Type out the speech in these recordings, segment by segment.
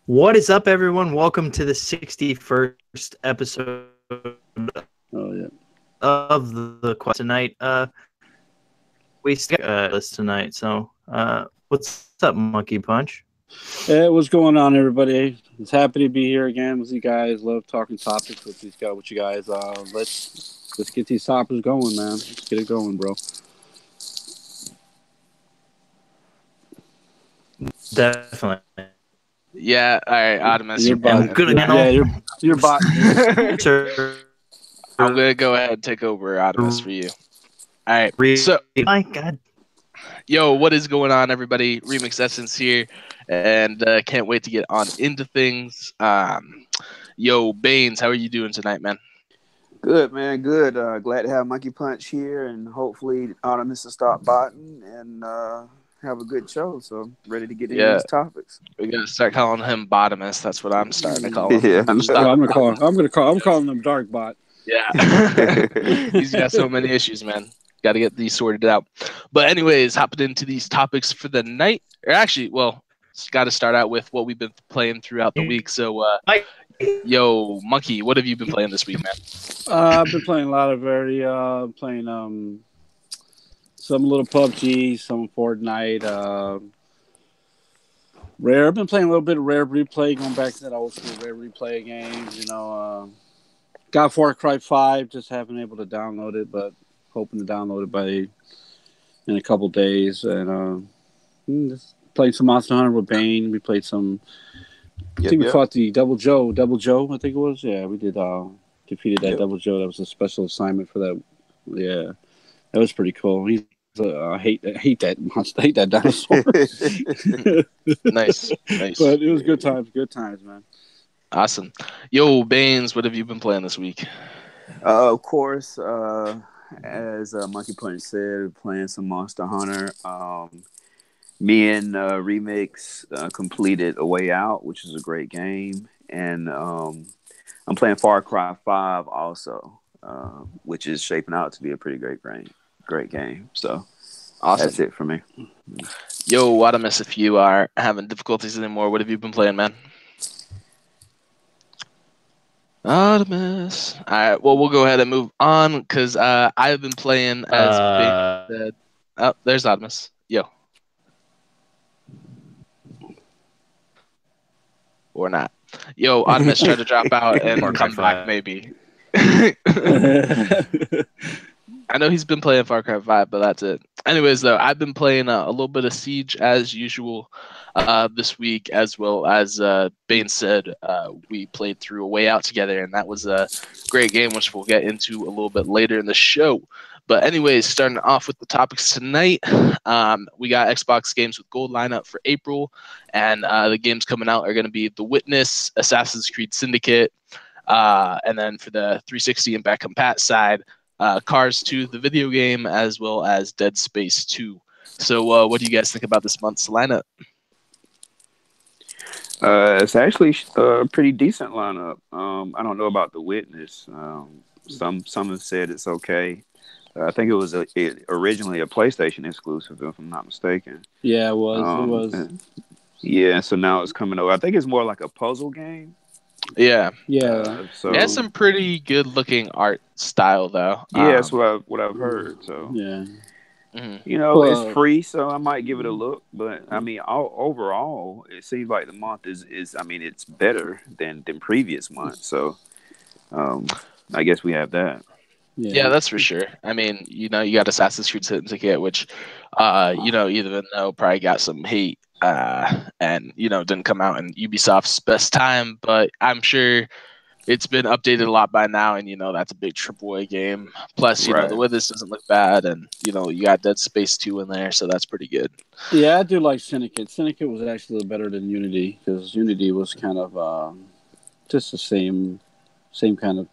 What is up, everyone? Welcome to the 61st episode of the quest tonight. We got list tonight. So, what's up, Monkey Punch? Hey, what's going on, everybody? It's happy to be here again with you guys. Love talking topics with these guys. With you guys, let's get these topics going, man. Let's get it going, bro. Definitely. Yeah, all right, Artemis. You're bot. I'm gonna You're bot. I'm gonna go ahead and take over, Artemis, for you. All right, so my God, yo, what is going on, everybody? Remix Essence here, and can't wait to get on into things. Yo, Baines, how are you doing tonight, man? Good, man. Good. Glad to have Monkey Punch here, and hopefully Artemis will stop botting and have a good show. So ready to get into these topics. We're gonna start calling him Bottomus. That's what I'm starting to call him. Yeah, I'm calling him Dark Bot. Yeah, he's got so many issues, man. Got to get these sorted out. But anyways, hopping into these topics for the night, or actually, well, got to start out with what we've been playing throughout the week. So, yo, Monkey, what have you been playing this week, man? I've been playing a lot of playing some little PUBG, some Fortnite. Rare. I've been playing a little bit of Rare Replay, going back to that old school Rare Replay games. Got Far Cry 5, just haven't been able to download it, but hoping to download it in a couple days. And just played some Monster Hunter with Bane. We played some. I think we fought the Double Joe. I think it was. Yeah, we did. Defeated that Double Joe. That was a special assignment for that. Yeah, that was pretty cool. I hate that monster. I hate that dinosaur. Nice. But it was good times. Good times, man. Awesome. Yo, Baines, what have you been playing this week? Of course, as Monkey Punch said, playing some Monster Hunter. Me and Remix completed A Way Out, which is a great game, and I'm playing Far Cry 5 also, which is shaping out to be a pretty great game. So awesome. That's it for me. Yo, Wadamus, if you are having difficulties anymore, what have you been playing, man? Artemis. All right, well, we'll go ahead and move on because I've been playing as Big said. Oh, there's Artemis. Yo. Or not. Yo, Artemis tried to drop out and come back, maybe. I know he's been playing Far Cry 5, but that's it. Anyways, though, I've been playing a little bit of Siege as usual this week, as well as Bane said, we played through A Way Out together, and that was a great game, which we'll get into a little bit later in the show. But anyways, starting off with the topics tonight, we got Xbox games with gold lineup for April, and the games coming out are going to be The Witness, Assassin's Creed Syndicate, and then for the 360 and back compat side, Cars 2, the video game, as well as Dead Space 2. So what do you guys think about this month's lineup? It's actually a pretty decent lineup. I don't know about The Witness. Some have said it's okay. I think it was originally a PlayStation exclusive, if I'm not mistaken. Yeah, it was. Yeah, so now it's coming over. I think it's more like a puzzle game. Yeah. So it has some pretty good-looking art style, though. Yeah, that's what I've heard. So yeah, it's free, so I might give it a look. But I mean, overall, it seems like the month is. I mean, it's better than previous months. So I guess we have that. Yeah, that's for sure. I mean, you got Assassin's Creed Syndicate, which, even though probably got some hate, and didn't come out in Ubisoft's best time, but I'm sure it's been updated a lot by now, and that's a big AAA game. Plus, The Witness doesn't look bad, and you got Dead Space 2 in there, so that's pretty good. Yeah, I do like Syndicate. Syndicate was actually a little better than Unity because Unity was kind of just the same kind of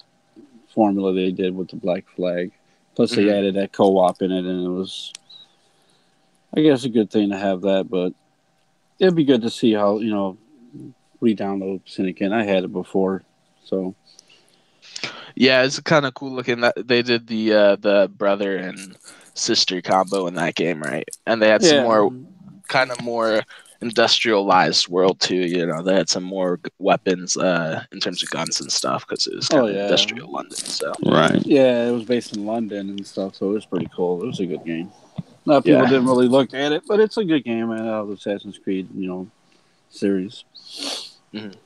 formula they did with the Black Flag. Plus, they added that co-op in it, and it was, I guess, a good thing to have that. But it'd be good to see how re-download Syndicate. I had it before, so yeah, it's kind of cool looking that they did the brother and sister combo in that game, right? And they had some more industrialized world too. You know, they had some more weapons in terms of guns and stuff because it was kind of industrial London. So Right. Yeah, it was based in London and stuff, so it was pretty cool. It was a good game. A lot of people didn't really look at it, but it's a good game out of the Assassin's Creed, series.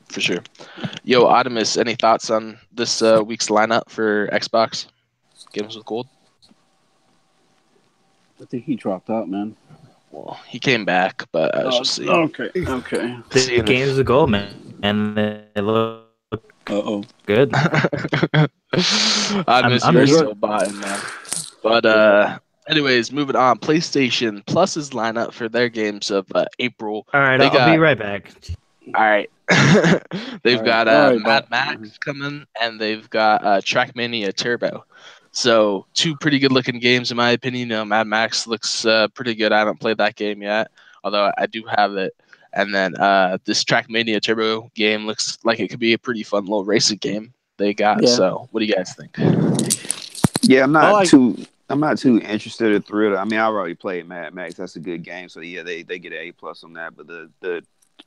For sure. Yo, Optimus, any thoughts on this week's lineup for Xbox Games with Gold? I think he dropped out, man. Well, he came back, but I was just seeing. Okay. The games of gold, man, and they look good. I'm I'm still buying, man. But anyways, moving on. PlayStation Plus's lineup for their games of April. All right, I'll be right back. All right. They've got Mad Max coming, and they've got Trackmania Turbo. So 2 pretty good looking games in my opinion. Mad Max looks pretty good. I haven't played that game yet, although I do have it. And then this Trackmania Turbo game looks like it could be a pretty fun little racing game they got. Yeah. So what do you guys think? Yeah, I'm not too interested or thrilled. I mean, I already played Mad Max. That's a good game. So yeah, they get an A+ on that. But the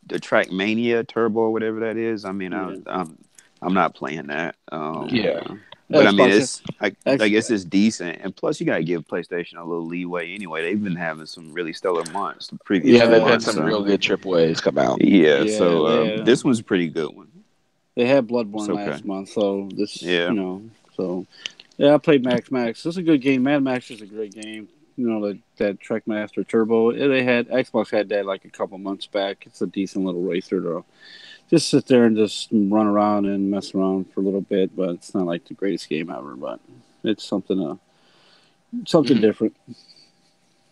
Trackmania Turbo or whatever that is, I mean, I'm not playing that. But I mean, I guess it's decent, and plus you gotta give PlayStation a little leeway anyway. They've been having some really stellar months. They've had some real good AAAs come out. Yeah, this one's a pretty good one. They had Bloodborne last month, so this, I played Max. This is a good game. Mad Max is a great game. That Trackmaster Turbo. Xbox had that like a couple months back. It's a decent little racer to just sit there and just run around and mess around for a little bit, but it's not like the greatest game ever, but it's something different.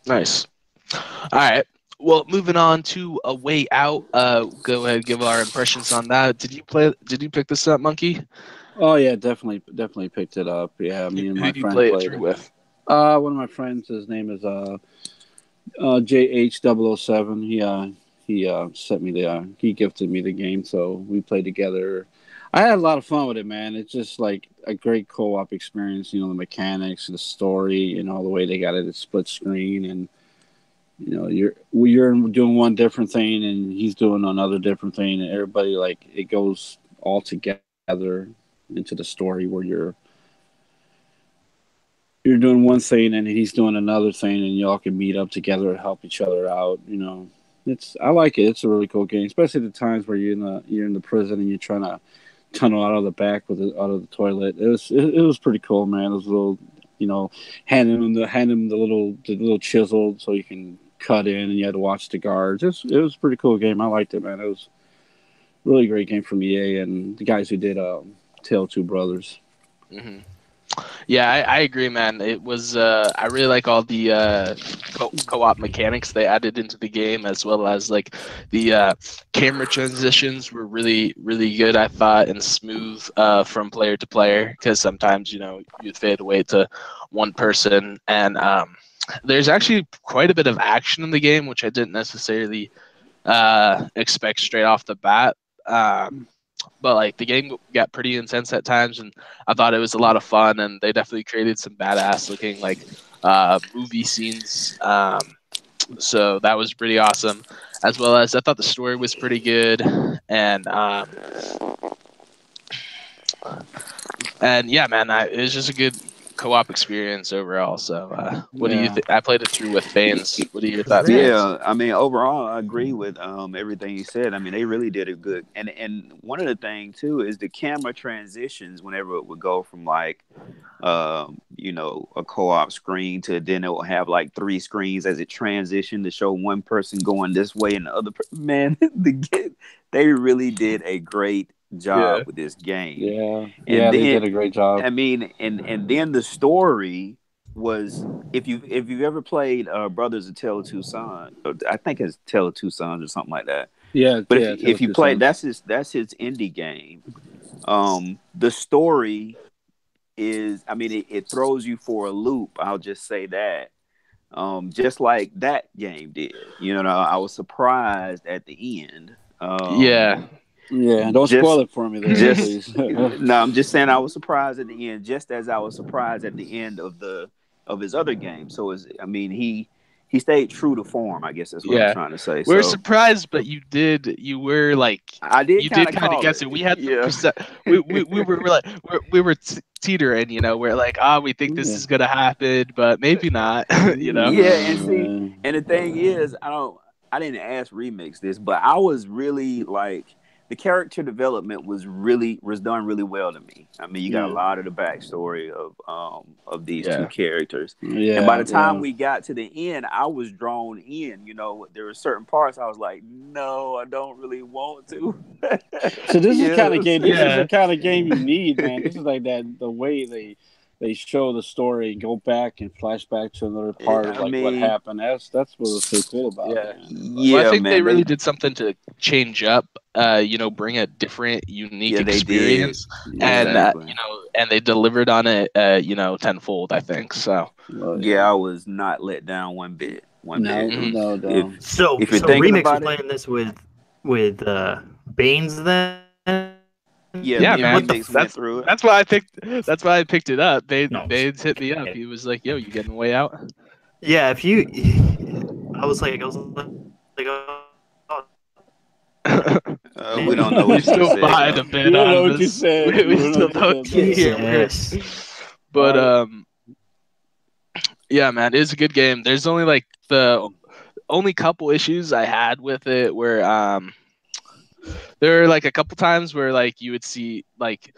Nice. All right. Well, moving on to A Way Out. Go ahead and give our impressions on that. Did you pick this up, Monkey? Oh yeah, definitely picked it up. Yeah, me and my friend played it through with. One of my friends, his name is JH007. He sent me he gifted me the game, so we played together. I had a lot of fun with it, man. It's just like a great co-op experience. The mechanics, the story, the way they got it at split screen, and you're doing one different thing, and he's doing another different thing, and everybody it goes all together into the story where you're doing one thing and he's doing another thing, and y'all can meet up together and help each other out. I like it. It's a really cool game, especially the times where you're in the prison and you're trying to tunnel out of the back out of the toilet. It was pretty cool, man. It was a little, hand him the little chisel so you can cut in, and you had to watch the guards. It was a pretty cool game. I liked it, man. It was a really great game from EA and the guys who did Tale 2 Brothers. Mm-hmm. Yeah, I agree, man. It was I really like all the co-op mechanics they added into the game, as well as the camera transitions were really, really good, I thought, and smooth from player to player, because sometimes you'd fade away to one person, and there's actually quite a bit of action in the game, which I didn't necessarily expect straight off the bat. But the game got pretty intense at times, and I thought it was a lot of fun, and they definitely created some badass looking movie scenes. So that was pretty awesome, as well as I thought the story was pretty good, and yeah, man, it was just a good co-op experience overall. So what do you think? I played it through with fans. What are your thoughts? Yeah, I mean, overall I agree with everything you said. I mean, they really did it good, and one of the things too is the camera transitions whenever it would go from a co-op screen to then it will have 3 screens as it transitioned to show one person going this way and the other man. They really did a great job with this game. They did a great job. I mean, and then the story was, if you've ever played Brothers of Tale of Two Sons, I think it's Tale of Two Sons or something like that. But if you play, that's his indie game. The story is, I mean, it throws you for a loop. I'll just say that. Just like that game did. I was surprised at the end. Yeah, don't spoil it for me there, please. No, I'm just saying I was surprised at the end, just as I was surprised at the end of his other game. So he he stayed true to form. I guess that's what I'm Yeah. trying to say. We were So surprised, but you were like, I did you kind did of kind of call guess it. it. We had the Yeah. we were like, we were teetering, we're like, we think this Yeah. is gonna happen, but maybe not, Yeah, and see, Yeah. and the thing is, I didn't ask Remix this, but I was really like, the character development was done really well to me. I mean, you got a Yeah. lot of the backstory of these two Yeah. characters, and by Yeah. the time we got to the end, I was drawn in. There were certain parts I was like, no, I don't really want to. So this is kind of game. This is Yeah. the kind of game you need, man. This is like that the way they show the story, go back and flash back to another part of I like what mean, happened. That's what was so cool about Yeah. it, man. Well, I yeah, think they man, really did something to change up, bring a different, unique yeah, they did experience, and exactly. and they delivered on it, tenfold, I think. So Well, Yeah, I was not let down one bit. One no, bit. Mhm. no, If no. So if you're so thinking Remix was about it, playing this with Baines then. yeah, yeah, me and man, Remix went through it. that's why I picked. That's why I picked it up. No. Baines hit me up. He was like, "Yo, you getting way out?" Yeah, if you, I was like, oh, We man. don't know We what you just still said, behind though. a bit You don't know on what you this. said. We You don't know still what you don't. said, bro. Yeah, we're good. Yes. But Alright. yeah, man, it's a good game. There's only like the only couple issues I had with it where there are like a couple times where like you would see like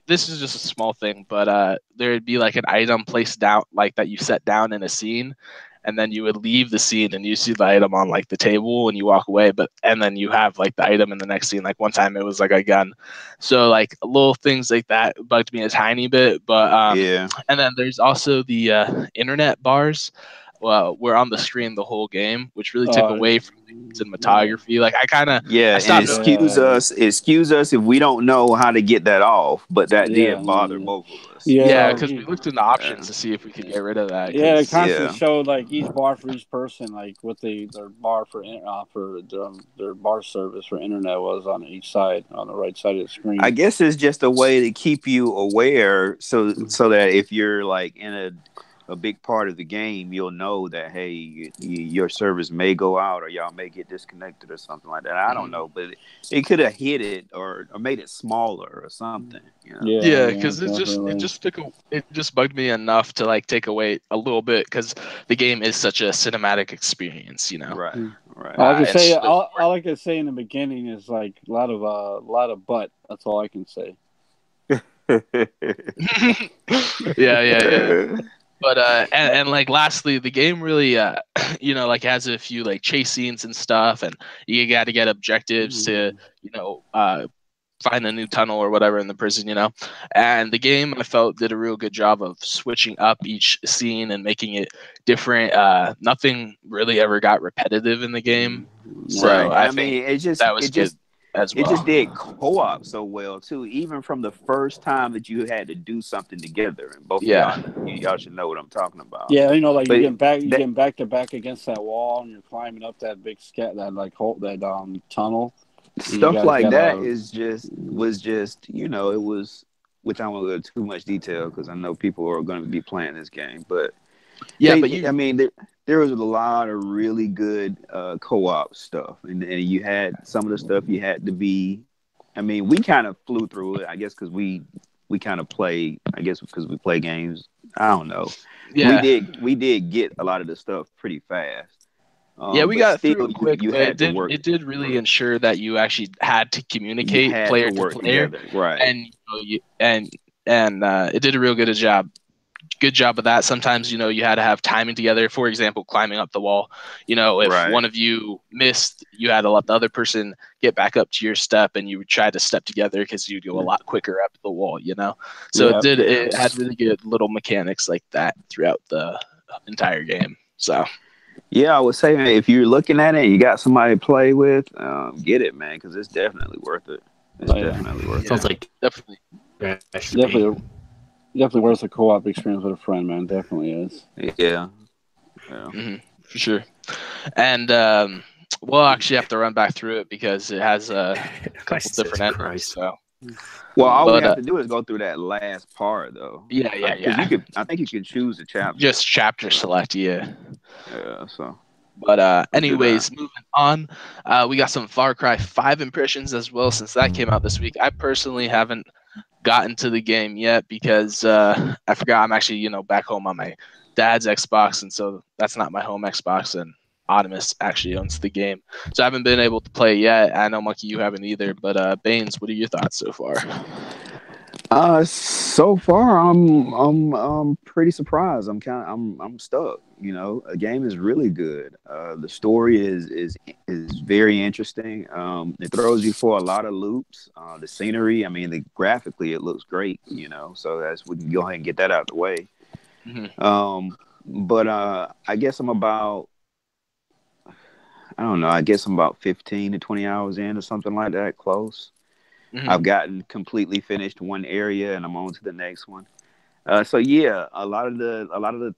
this is just a small thing, but there'd be like an item placed down like that you set down in a scene, and then you would leave the scene and you see the item on like the table and you walk away, and then you have like the item in the next scene. Like one time it was like a gun, so like little things like that bugged me a tiny bit. But Yeah, and then there's also the internet bars. Well, were on the screen the whole game, which really took away from the cinematography. Like I yeah, and stopped noticing. excuse us if we don't know how to get that off, but that Yeah. did bother both of us. Yeah. Yeah, So because we looked in the options to see if we could get rid of that. Yeah, it Because constantly yeah, showed like each bar for each person, like what their bar for their bar service for internet was on each side, on the right side of the screen. I guess it's just a way to keep you aware, so that if you're like in a big part of the game, you'll know that hey, your service may go out or y'all may get disconnected or something like that. I don't know, but it could have hit it or made it smaller or something. yeah, Yeah, because definitely. it just bugged me enough to like take away a little bit because the game is such a cinematic experience. Right, right. All I can And say, so- all I can say in the beginning is like a lot of butt. That's all I can say. yeah. But and like lastly, the game really like has a few like chase scenes and stuff, and you got to get objectives to find a new tunnel or whatever in the prison, and the game I felt did a real good job of switching up each scene and making it different. Nothing really ever got repetitive in the game, so Right. And I I mean, think that was good as well. it just did co-op so well too. Even from the first time that you had to do something together, and both of y'all should know what I'm talking about. Yeah, like But you're getting back to back against that wall, and you're climbing up that big that like hole, that tunnel. Stuff like that was just it was, which I won't go into too much detail because I know people are going to be playing this game, but I mean there was a lot of really good co-op stuff, and you had some of the stuff you had to be. I mean, we kind of flew through it, I guess, because we kind of play. I guess because we play games. I don't know. Yeah, we did get a lot of the stuff pretty fast. Yeah, we but got still, through it quick, you but had to work. it did really ensure that you actually had to You communicate had player to work to player, together, right? and it did a real good job. Good job of that. Sometimes you had to have timing together. For example, climbing up the wall. If Right. one of you missed, you had to let the other person get back up to your step, and you would try to step together because you'd go a lot quicker up the wall. So it had really good little mechanics like that throughout the entire game. So. Yeah, I would say, man, if you're looking at it and you got somebody to play with, get it, man, because it's definitely worth it. It's definitely worth Sounds like definitely. Definitely worth a co-op experience with a friend, man. Definitely is. it. Yeah. For sure. And we'll actually have to run back through it because it has a couple different endings. So Well, all we But have to do is go through that last part, though. yeah. Because I think you can choose the chapter. Just chapter select, yeah. Yeah, so But we'll do that. anyways, moving on, we got some Far Cry 5 impressions as well since that came out this week. I personally haven't gotten to the game yet because I forgot I'm actually back home on my dad's Xbox, and so that's not my home Xbox, and Optimus actually owns the game, so I haven't been able to play yet. I know Monkey, you haven't either, but Baines, what are your thoughts so far? So far I'm pretty surprised. I'm stuck. A game is really good. The story is very interesting. It throws you for a lot of loops. The scenery, I mean, graphically it looks great. So we can go ahead and get that out of the way. But I guess I'm about, I don't know. I guess I'm about 15 to 20 hours in or something like that. Close. I've gotten completely finished one area and I'm on to the next one. So yeah, a lot of the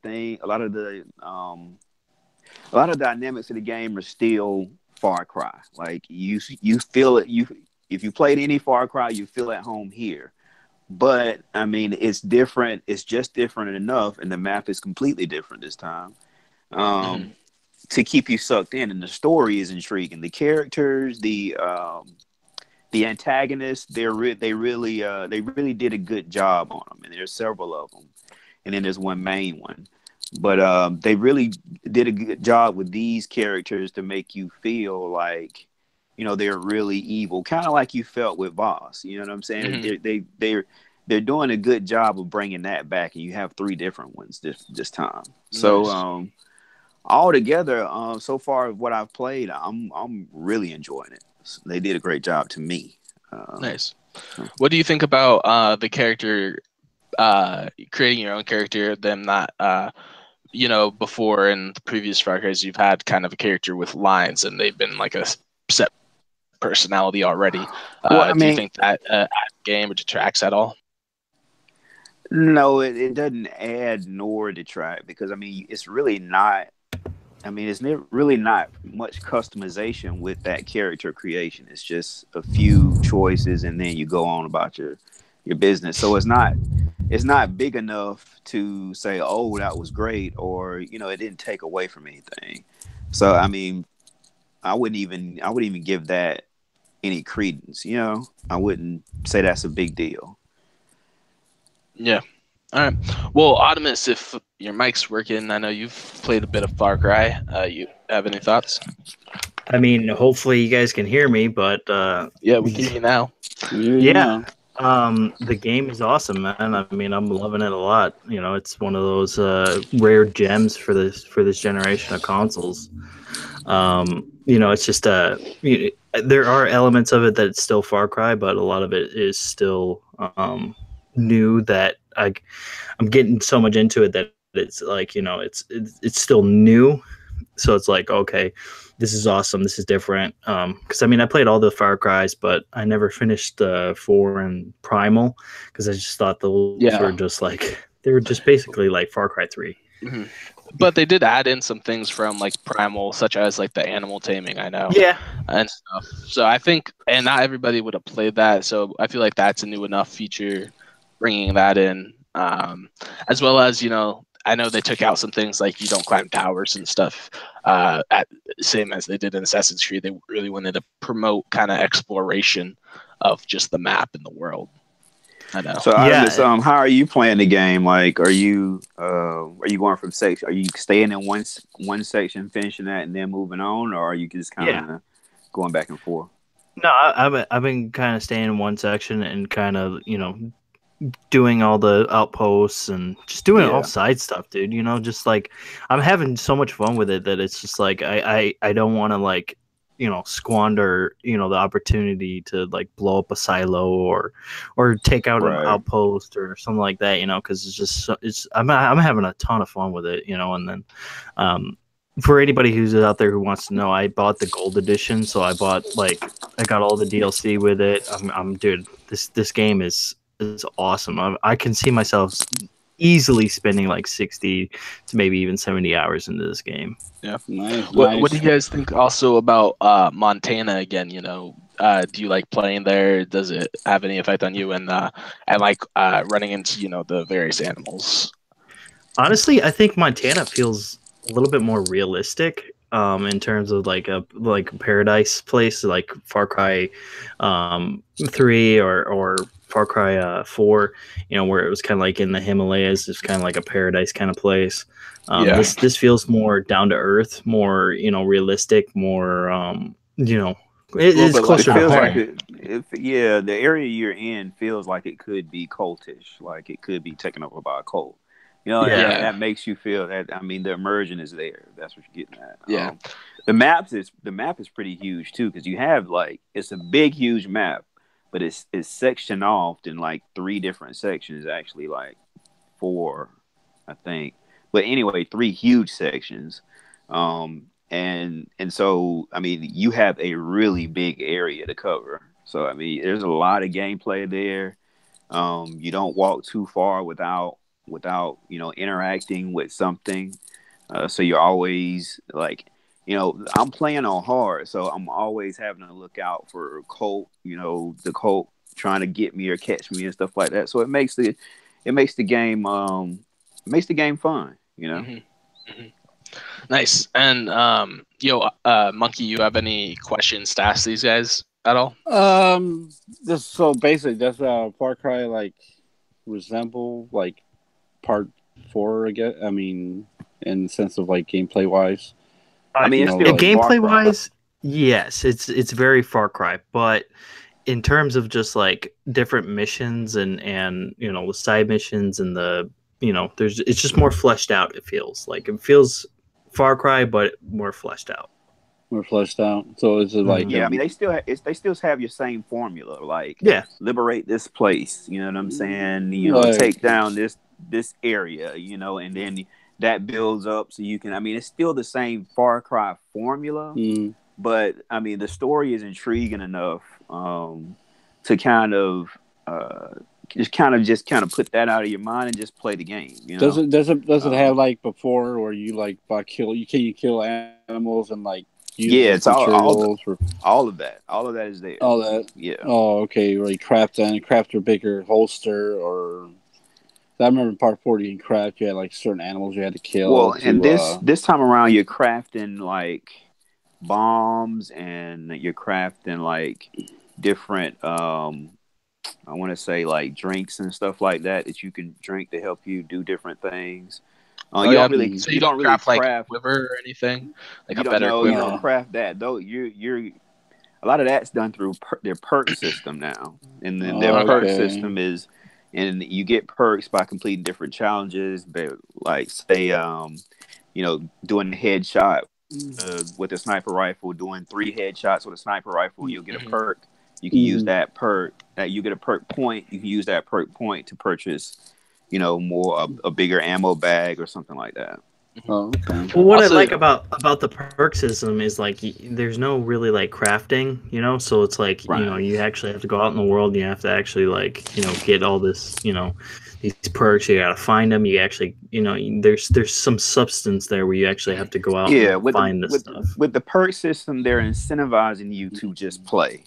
dynamics of the game are still Far Cry. Like you feel it. If you played any Far Cry, you feel at home here. But I mean, it's different. It's just different enough, and the map is completely different this time. To keep you sucked in, and the story is intriguing. The characters, the antagonists, they really did a good job on them, and there's several of them, and then there's one main one. But they really did a good job with these characters to make you feel like, they're really evil, kind of like you felt with Voss. You know what I'm saying? They're doing a good job of bringing that back, and you have 3 different ones this time. Nice. So all together, so far what I've played, I'm really enjoying it. They did a great job to me. Nice. What do you think about the character, creating your own character, them not, before in the previous Far Cry's, you've had kind of a character with lines and they've been like a set personality already. Do you think that game detracts at all? No, it doesn't add nor detract, because, I mean, it's really not. I mean, it's really not much customization with that character creation. It's just a few choices, and then you go on about your business. So it's not big enough to say, oh, that was great, or it didn't take away from anything. So I mean, I wouldn't even give that any credence. I wouldn't say that's a big deal. Yeah. All right. Well, Optimus, if your mic's working, I know you've played a bit of Far Cry. You have any thoughts? I mean, hopefully you guys can hear me, but yeah, we can hear you now. Yeah. The game is awesome, man. I mean, I'm loving it a lot. It's one of those rare gems for this generation of consoles. It's just there are elements of it that's still Far Cry, but a lot of it is still new, that I'm getting so much into it that it's like, it's still new. So it's like, okay, this is awesome. This is different. Because I mean, I played all the Far Cries, but I never finished 4 and Primal, because I just thought those were just like, they were just basically like Far Cry 3. Mm-hmm. But they did add in some things from like Primal, such as like the animal taming, I know. Yeah. And stuff. So I think, and not everybody would have played that. So I feel like that's a new enough feature, bringing that in. As well as, I know they took out some things like you don't climb towers and stuff, same as they did in Assassin's Creed. They really wanted to promote kind of exploration of just the map and the world. I know. So, how are you playing the game? Like, are you going from section? Are you staying in one section, finishing that, and then moving on, or are you just kind of going back and forth? No, I've been kind of staying in one section and kind of doing all the outposts and just doing all side stuff, dude. Just like, I'm having so much fun with it that it's just like I don't want to like squander the opportunity to like blow up a silo or take out an outpost or something like that, because it's just I'm having a ton of fun with it, and then for anybody who's out there who wants to know, I bought the gold edition, so I got all the DLC with it. I'm dude, this game is awesome. I can see myself easily spending like 60 to maybe even 70 hours into this game. Yeah. Nice. What do you guys think also about Montana again? do you like playing there? Does it have any effect on you and like running into the various animals? Honestly, I think Montana feels a little bit more realistic in terms of like a paradise place like Far Cry 3 or Far Cry 4, where it was kind of like in the Himalayas, it's kind of like a paradise kind of place. Yeah. This feels more down to earth, more realistic, more it's But closer it to feels home. like the area you're in feels like it could be cultish, like it could be taken over by a cult. Yeah. And that makes you feel that. I mean, the immersion is there. That's what you're getting at. Yeah. The map is pretty huge too, because you have it's a big, huge map, but it's sectioned off in like 3 different sections. Actually, like 4, I think. But anyway, 3 huge sections. And so I mean, you have a really big area to cover. So I mean, there's a lot of gameplay there. You don't walk too far without interacting with something. So you're always like, I'm playing on hard, so I'm always having to look out for the cult trying to get me or catch me and stuff like that. So it makes the game fun. Mm-hmm. Mm-hmm. Nice. And Monkey, you have any questions to ask these guys at all? So basically, does Far Cry like resemble like Part 4 again? I mean, in the sense of like gameplay wise. I mean, it's still gameplay wise, yes, it's very Far Cry, but in terms of just like different missions and the side missions and it's just more fleshed out. It feels Far Cry, but more fleshed out. More fleshed out. So is it like I mean, they still have your same formula, like liberate this place. You know what I'm saying? Take down this area. And then that builds up so you can. I mean, it's still the same Far Cry formula, but I mean, the story is intriguing enough to kind of put that out of your mind and just play the game. Does it have like before where you like you kill animals and like use it's all of that. All of that is there. All that. Yeah. Oh, okay. Where you craft a bigger holster, or I remember in Part 4 you can craft. You had like certain animals you had to kill. Well, and this time around you're crafting like bombs and you're crafting like different I want to say like drinks and stuff like that you can drink to help you do different things. You don't really craft like quiver or anything, like a better quiver. You don't craft that though. You're a lot of that's done through their perk system now, and then their perk system is, and you get perks by completing different challenges. But like say, doing a headshot with a sniper rifle, doing 3 headshots with a sniper rifle, you'll get a perk. You can use that perk. That you get a perk point. You can use that perk point to purchase, more a bigger ammo bag or something like that. Oh, okay. Well, what I like about the perk system is like there's no really like crafting, so it's like you actually have to go out in the world and you have to actually like get all this these perks. You gotta find them. You actually there's some substance there where you actually have to go out and find this stuff. With the perk system, they're incentivizing you to just play.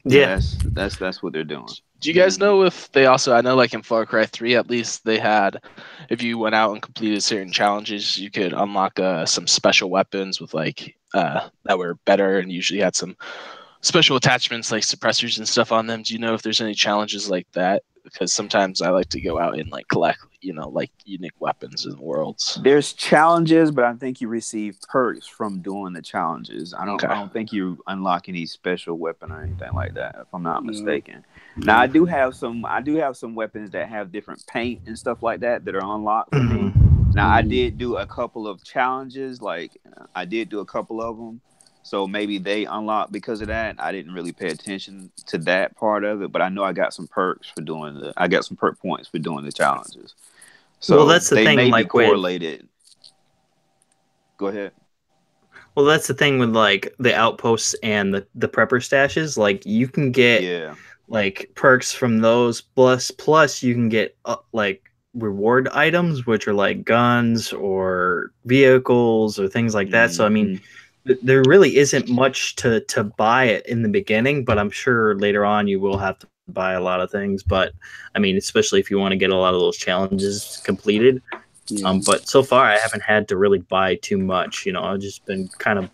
That's what they're doing. Do you guys know if they also? I know, like in Far Cry 3, at least they had, if you went out and completed certain challenges, you could unlock some special weapons with like that were better and usually had some special attachments like suppressors and stuff on them. Do you know if there's any challenges like that? Because sometimes I like to go out and like collect, like unique weapons in worlds. There's challenges, but I think you receive perks from doing the challenges. I don't think you unlock any special weapon or anything like that, if I'm not mistaken. Now I do have some weapons that have different paint and stuff like that are unlocked for me. Now I did do a couple of challenges, like I did do a couple of them. So maybe they unlocked because of that. I didn't really pay attention to that part of it, but I know I got some perks for I got some perk points for doing the challenges. So that's the thing. May like be correlated. Go ahead. Well, that's the thing with like the outposts and the prepper stashes. Like you can get like perks from those. Plus you can get like reward items, which are like guns or vehicles or things like that. So I mean, there really isn't much to buy it in the beginning, but I'm sure later on you will have to buy a lot of things. But I mean, especially if you want to get a lot of those challenges completed. Yeah. But so far I haven't had to really buy too much. I've just been kind of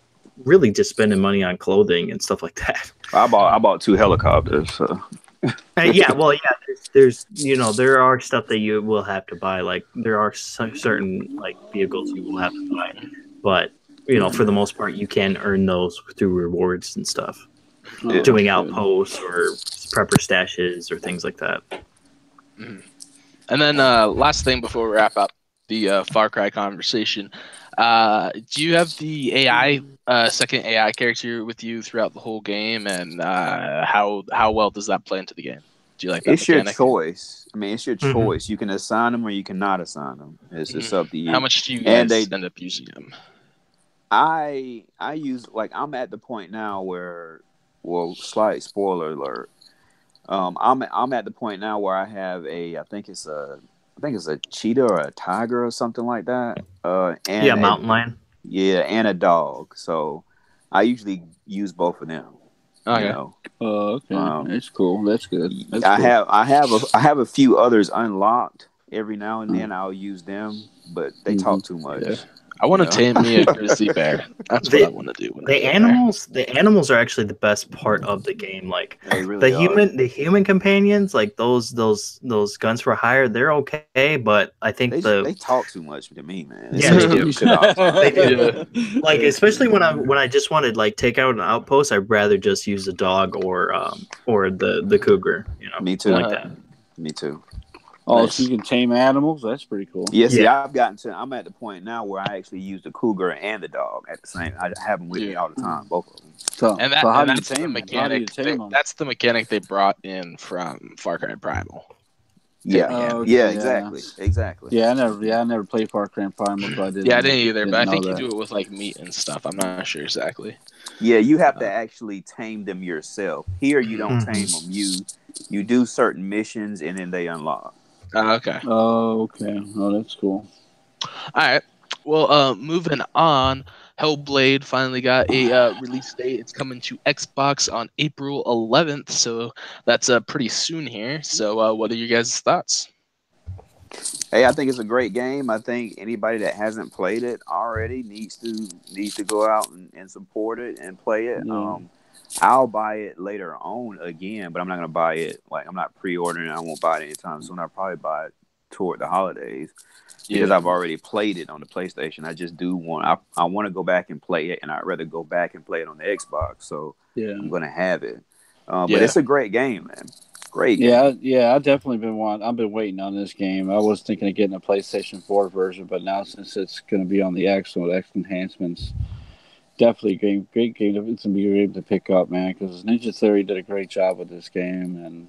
really just spending money on clothing and stuff like that. I bought 2 helicopters. So. Yeah, well, yeah. There's there are stuff that you will have to buy. Like there are certain like vehicles you will have to buy, but for the most part, you can earn those through rewards and stuff, doing outposts or prepper stashes or things like that. Mm-hmm. And then last thing before we wrap up the Far Cry conversation, do you have the AI second AI character with you throughout the whole game, and how well does that play into the game? Do you like that? It's mechanic? your choice. I mean, it's your choice. You can assign them or you cannot assign them. It's up to you. How much do you guys end up using them? I use, like, I'm at the point now where, well, slight spoiler alert. I'm at the point now where I have I think it's a cheetah or a tiger or something like that. And mountain lion. Yeah, and a dog. So I usually use both of them. Okay. Okay. That's cool. That's good. I have a few others unlocked. Every now and then I'll use them, but they talk too much. Yeah. I want to tame me a grizzly bear. That's what I want to do. The animals are actually the best part of the game. Like really the human companions, like those guns for hire, they're okay, but I think they talk too much to me, man. Yeah, they do. They do. Like especially when I just wanted like take out an outpost, I'd rather just use a dog or the cougar. Me too. Like that. Me too. Oh, nice. So you can tame animals? That's pretty cool. Yeah, see, I'm at the point now where I actually use the cougar and the dog at the same. I have them with me all the time, both of them. So that's the mechanic. That's the mechanic they brought in from Far Cry Primal. Yeah, exactly. Yeah, I never played Far Cry Primal, so I didn't. Yeah, I didn't either, but I think you do it with like meat and stuff. I'm not sure exactly. Yeah, you have to actually tame them yourself. Here, you don't tame them. You do certain missions and then they unlock. Okay. Oh, okay. Oh, that's cool. All right. Well, moving on. Hellblade finally got a release date. It's coming to Xbox on April 11th, so that's pretty soon here. So, what are you guys' thoughts? Hey, I think it's a great game. I think anybody that hasn't played it already needs to go out and support it and play it. I'll buy it later on again, but I'm not going to buy it. Like, I'm not pre-ordering it. I won't buy it anytime soon. I'll probably buy it toward the holidays because I've already played it on the PlayStation. I just do want – I want to go back and play it, and I'd rather go back and play it on the Xbox. So I'm going to have it. But it's a great game, man. Great game. Yeah, I've definitely I've been waiting on this game. I was thinking of getting a PlayStation 4 version, but now since it's going to be on the X with X enhancements – definitely a great game. It's gonna be great to pick up, man. Because Ninja Theory did a great job with this game, and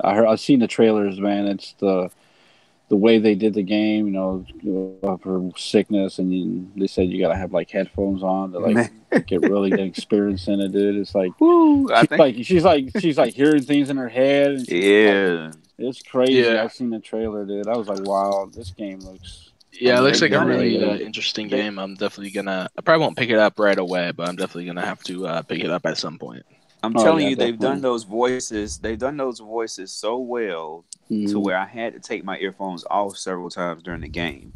I've seen the trailers, man. It's the way they did the game, for sickness, and they said you gotta have like headphones on to like get really good experience in it, dude. It's like, woo! She's like hearing things in her head. And it's crazy. Yeah. I've seen the trailer, dude. I was like, wow, this game looks. Yeah, it looks like a really interesting game. I'm definitely I probably won't pick it up right away, but I'm definitely gonna have to pick it up at some point. I'm telling you, they've done those voices. They've done those voices so well to where I had to take my earphones off several times during the game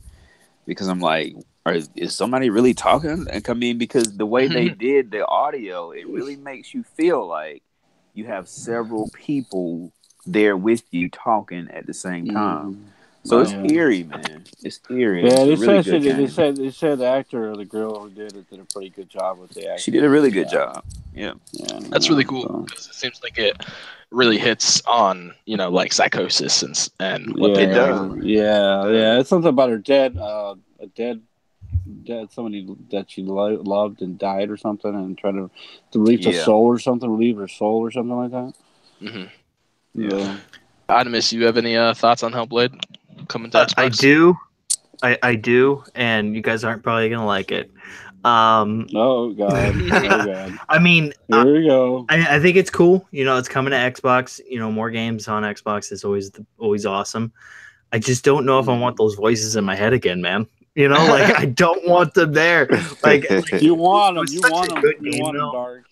because I'm like, is somebody really talking? And I mean, because the way they did the audio, it really makes you feel like you have several people there with you talking at the same time. So it's eerie, man. It's eerie. Yeah, they said the actor or the girl who did it did a pretty good job with the acting. She did a really good job. Yeah, that's really cool because it seems like it really hits on like psychosis and what they do. Yeah. It's something about her dead somebody that she loved and died or something, and trying to relieve her soul or something like that. Mm-hmm. Yeah. Adamus, you have any thoughts on Hellblade? Coming to Xbox? I do, and you guys aren't probably gonna like it. Oh god! I mean, here we go. I think it's cool. It's coming to Xbox. More games on Xbox is always awesome. I just don't know if I want those voices in my head again, man. You know, like I don't want them there. Like You want them. was You such want a them. good You game, want them though. dark.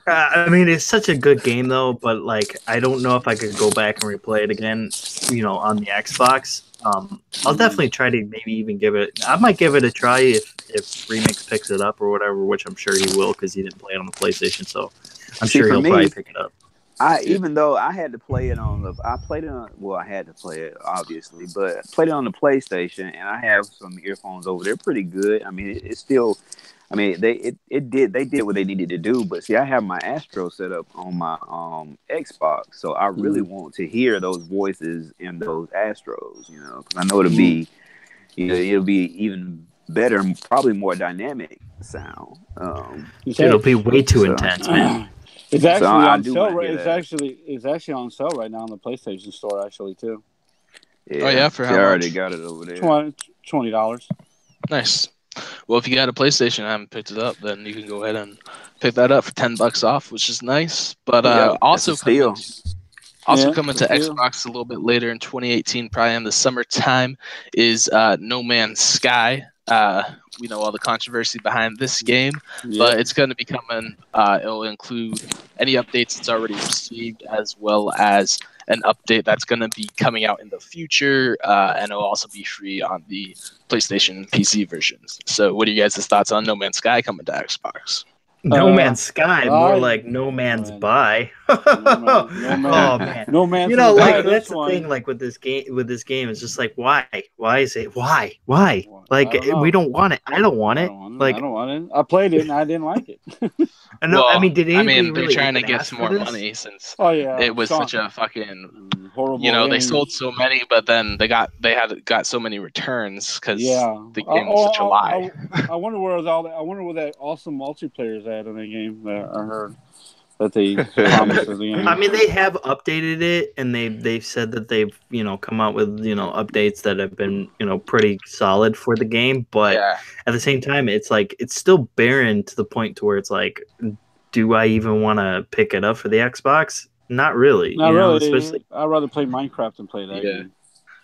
I mean, it's such a good game though, but like I don't know if I could go back and replay it again. You know, on the Xbox. I'll definitely try to maybe even give it. I might give it a try if Remix picks it up or whatever, which I'm sure he will because he didn't play it on the PlayStation. So I'm See, sure for he'll probably me, pick it up. even though I had to play it on I played it on. Well, I had to play it obviously, but I played it on the PlayStation, and I have some earphones over there, pretty good. I mean, it's still. I mean, they did what they needed to do, but see, I have my Astro set up on my Xbox, so I really want to hear those voices in those Astros, you know, because I know it'll be even better, and probably more dynamic sound. It'll be way too so- intense, man. It's So actually I on do sale. wanna hear that. It's actually on sale right now in the PlayStation Store. Actually, too. Yeah, Oh, yeah, for see, how I already much? got it over there. $20. Nice. Well, if you got a PlayStation and haven't picked it up, then you can go ahead and pick that up for $10 off, which is nice. But Yeah, also that's a steal. coming to steal. Xbox a little bit later in 2018, probably in the summertime, is No Man's Sky. We know all the controversy behind this game, but it's going to be coming. It'll include any updates it's already received, as well as an update that's going to be coming out in the future, and it'll also be free on the PlayStation PC versions. So, what are you guys' thoughts on No Man's Sky coming to Xbox? No Man's Sky, more like No Man's man. Buy. No Oh man, No man. you For know, the buy like this that's the one. thing. Like with this game, it's just like why? Why is it? Why? Like I don't know. we don't want it. I don't want it. Like I don't want it. I played it and I didn't like it. I mean, did anybody they're really trying to even get ask some for more this? money since Oh yeah, it was such a fucking horrible. You know, they game. sold so many, but then they got so many returns because the game was such a lie. I wonder where that awesome multiplayer is at in the game that I heard that they promised in the game. I mean, they have updated it, and they've said that they've come out with updates that have been pretty solid for the game. But at the same time, it's like it's still barren to the point to where it's like, do I even want to pick it up for the Xbox? Not really. Not really. Especially I'd rather play Minecraft than play that game.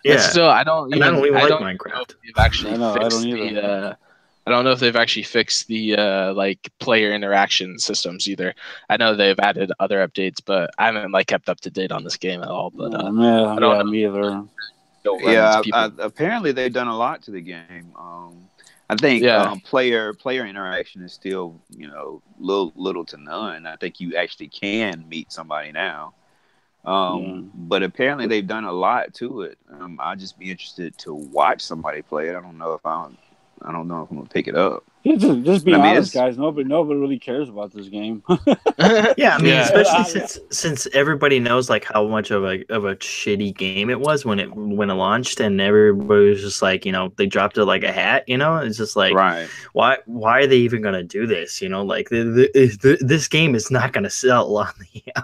Yeah. Still, I don't even like know Minecraft. if they've actually I fixed don't either. I don't know if they've actually fixed the like player interaction systems either. I know they've added other updates, but I haven't kept up to date on this game at all. But I don't know. Me either. Yeah, apparently they've done a lot to the game. I think player interaction is still little to none. I think you actually can meet somebody now. But apparently they've done a lot to it. I'd just be interested to watch somebody play it. I don't know if I'm gonna pick it up. Just be honest, guys. Nobody really cares about this game. Yeah, I mean, especially since everybody knows how much of a shitty game it was when it launched, and everybody was just they dropped it like a hat. It's just like, right. Why are they even gonna do this? This game is not gonna sell on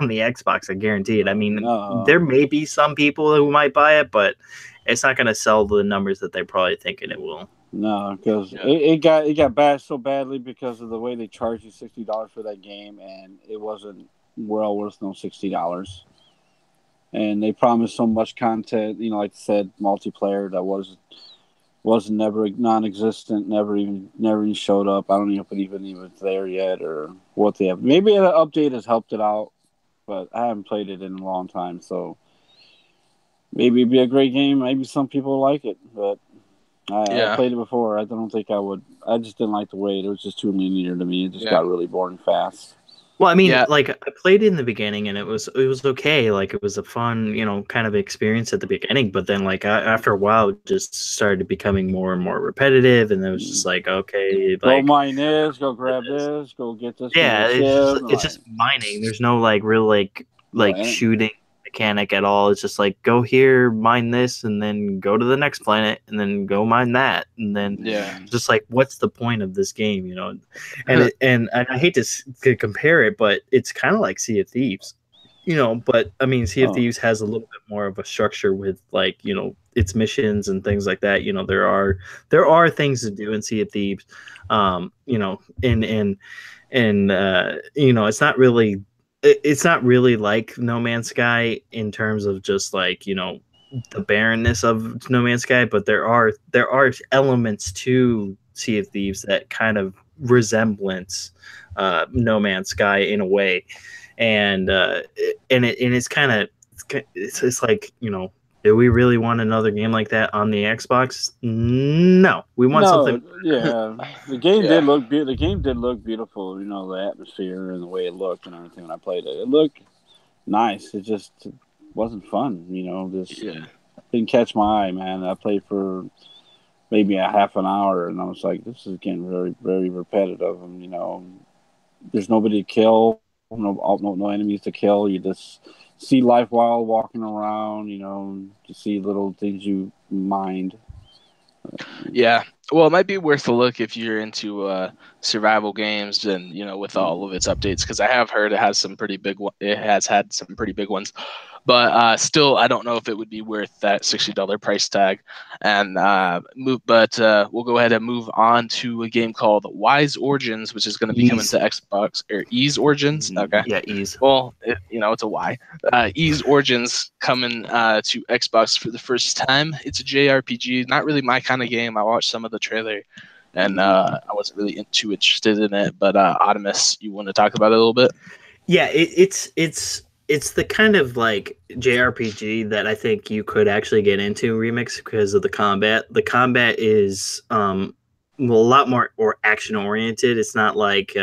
the Xbox. I guarantee it. I mean, there may be some people who might buy it, but it's not gonna sell the numbers that they're probably thinking it will. No, because it got bashed so badly because of the way they charged you $60 for that game, and it wasn't well worth no $60. And they promised so much content, like I said, multiplayer that was never non-existent, never even showed up. I don't know if it even was there yet or what they have. Maybe an update has helped it out, but I haven't played it in a long time, so maybe it'd be a great game. Maybe some people like it, but. I played it before. I don't think I would. I just didn't like the wait. It was just too linear to me. It just got really boring fast. Well, I mean, I played it in the beginning, and it was okay. It was a fun, kind of experience at the beginning. But then, after a while, it just started becoming more and more repetitive, and it was just okay. Go mine this. Go grab this. Go get this. Yeah, it's just mining. There's no real shooting mechanic at all. It's just go here, mine this, and then go to the next planet, and then go mine that, and then just what's the point of this game, And and I hate to compare it, but it's kind of like Sea of Thieves, But I mean, Sea of Thieves has a little bit more of a structure with its missions and things like that. There are things to do in Sea of Thieves, and it's not really like No Man's Sky in terms of just the barrenness of No Man's Sky, but there are elements to Sea of Thieves that kind of resemblance No Man's Sky in a way, and it's kind of it's like, you know, do we really want another game like that on the Xbox? No, we want something. Yeah, the game did look the game did look beautiful. You know, the atmosphere and the way it looked and everything when I played it. It looked nice. It just wasn't fun. You know, just didn't catch my eye, man. I played for maybe a half an hour, and I was like, this is getting very, very repetitive. And you know, there's nobody to kill, no enemies to kill. You just see life while walking around. You know, to see little things you mind. Yeah. Well, it might be worth a look if you're into survival games, and you know, with all of its updates, because I have heard it has some pretty big. It has had some pretty big ones, but still, I don't know if it would be worth that $60 price tag. And we'll go ahead and move on to a game called Wise Origins, which is going to be coming to Xbox, or Ease Origins. Okay. Yeah, Ease. Well, it's a Y. Ease Origins coming to Xbox for the first time. It's a JRPG, not really my kind of game. I watched some of the trailer, and I wasn't really too interested in it. But Optimus, you want to talk about it a little bit? Yeah, it's the kind of like JRPG that I think you could actually get into Remix because of the combat. The combat is a lot more or action oriented. It's not like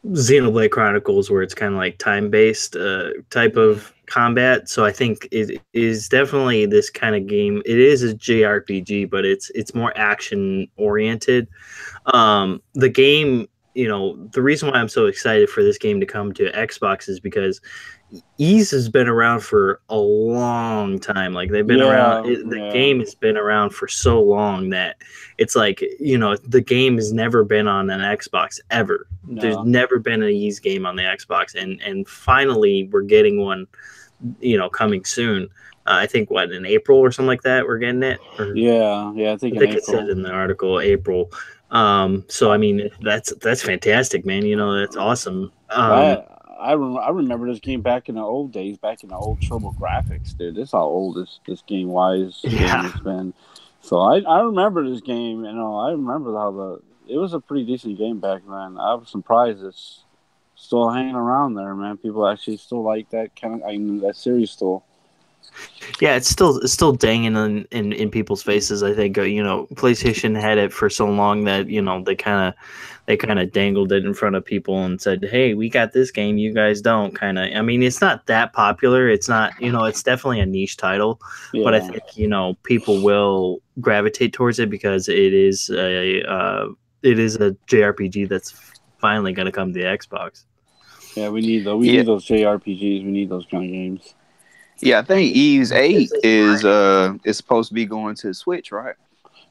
Xenoblade Chronicles, where it's kind of like time based type of combat. So I think it is definitely this kind of game. It is a JRPG, but it's more action oriented. The game, you know, the reason why I'm so excited for this game to come to Xbox is because Ease has been around for a long time. Like they've been around. The game has been around for so long that it's like, you know, the game has never been on an Xbox ever. No. There's never been an Ease game on the Xbox, and finally we're getting one, you know, coming soon. I think in April or something like that we're getting it. I think it said in the article April. So I mean, that's fantastic, man. You know, that's awesome. I remember this game back in the old days, back in the old Turbo Graphics, dude. This is how old this game Wise game has been. So I remember this game. You know, I remember how it was a pretty decent game back then. I was surprised it's still hanging around there, man. People actually still like that kind of that series still. Yeah, it's still dangling in people's faces. I think you know, PlayStation had it for so long that, you know, they kind of dangled it in front of people and said, "Hey, we got this game, you guys don't." Kind of. I mean, it's not that popular. It's not, you know, it's definitely a niche title, but I think, you know, people will gravitate towards it because it is a JRPG that's finally going to come to the Xbox. Yeah, we need those JRPGs. We need those kind of games. Yeah, I think Ease 8 is supposed to be going to Switch, right?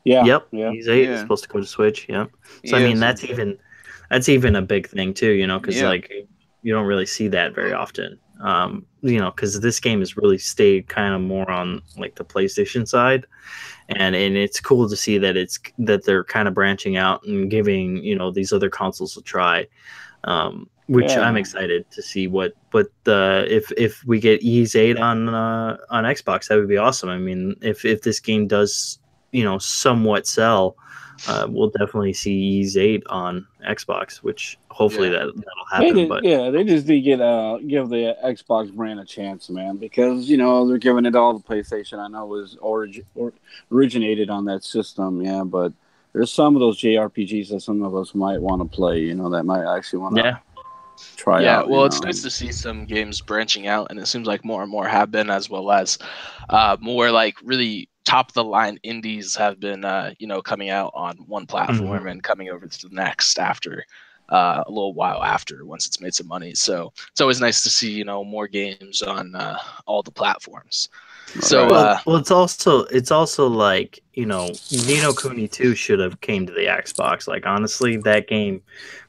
Yeah. Yep. Yeah. Ease 8 is supposed to go to Switch. Yep. So I mean, that's even a big thing too, you know, because like you don't really see that very often. You know, because this game has really stayed kind of more on like the PlayStation side, and it's cool to see that they're kind of branching out and giving, you know, these other consoles a try. Which I'm excited to see if we get Ease 8 on Xbox, that would be awesome. I mean, if this game does, you know, somewhat sell, we'll definitely see Ease 8 on Xbox, which hopefully that'll happen. They just need to give the Xbox brand a chance, man, because, you know, they're giving it all to PlayStation. I know it was originated on that system, but there's some of those JRPGs that some of us might want to play, you know, that might actually want to try out. Well, it's nice to see some games branching out, and it seems like more and more have been, as well as more like really top of the line indies have been you know, coming out on one platform and coming over to the next after a little while after, once it's made some money. So it's always nice to see, you know, more games on all the platforms. So well, it's also like, you know, Ni no Kuni 2 should have came to the Xbox. Like, honestly, that game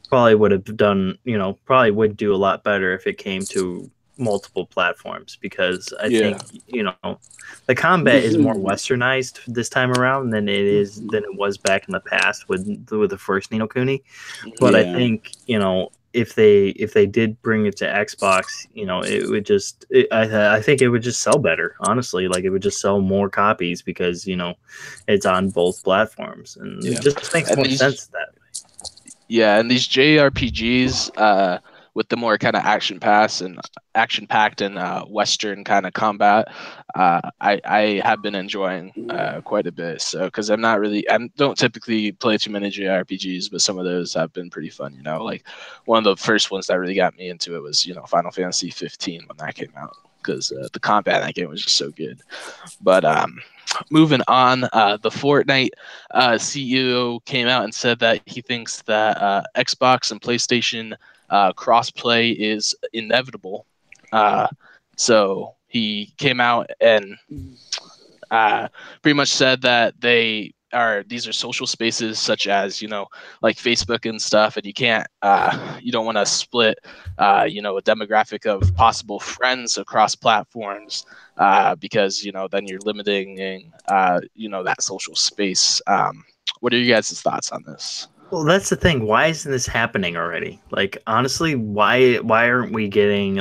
probably would have done, you know, probably would do a lot better if it came to multiple platforms, because I think, you know, the combat is more westernized this time around than it was back in the past with the first Ni no Kuni. But I think, you know, if they did bring it to Xbox, it would just I think it would just sell better, honestly. Like, it would just sell more copies because it's on both platforms, and it just makes more sense that way. Yeah, and these JRPGs with the more kind of action packed and Western kind of combat, I have been enjoying quite a bit. So, because I don't typically play too many JRPGs, but some of those have been pretty fun. Like one of the first ones that really got me into it was Final Fantasy 15 when that came out, because the combat in that game was just so good. But moving on, the Fortnite CEO came out and said that he thinks that Xbox and PlayStation crossplay is inevitable. So he came out and pretty much said that these are social spaces such as like Facebook and stuff, and you don't want to split a demographic of possible friends across platforms, because then you're limiting that social space. What are you guys' thoughts on this? Well, that's the thing. Why isn't this happening already? Like, honestly, why aren't we getting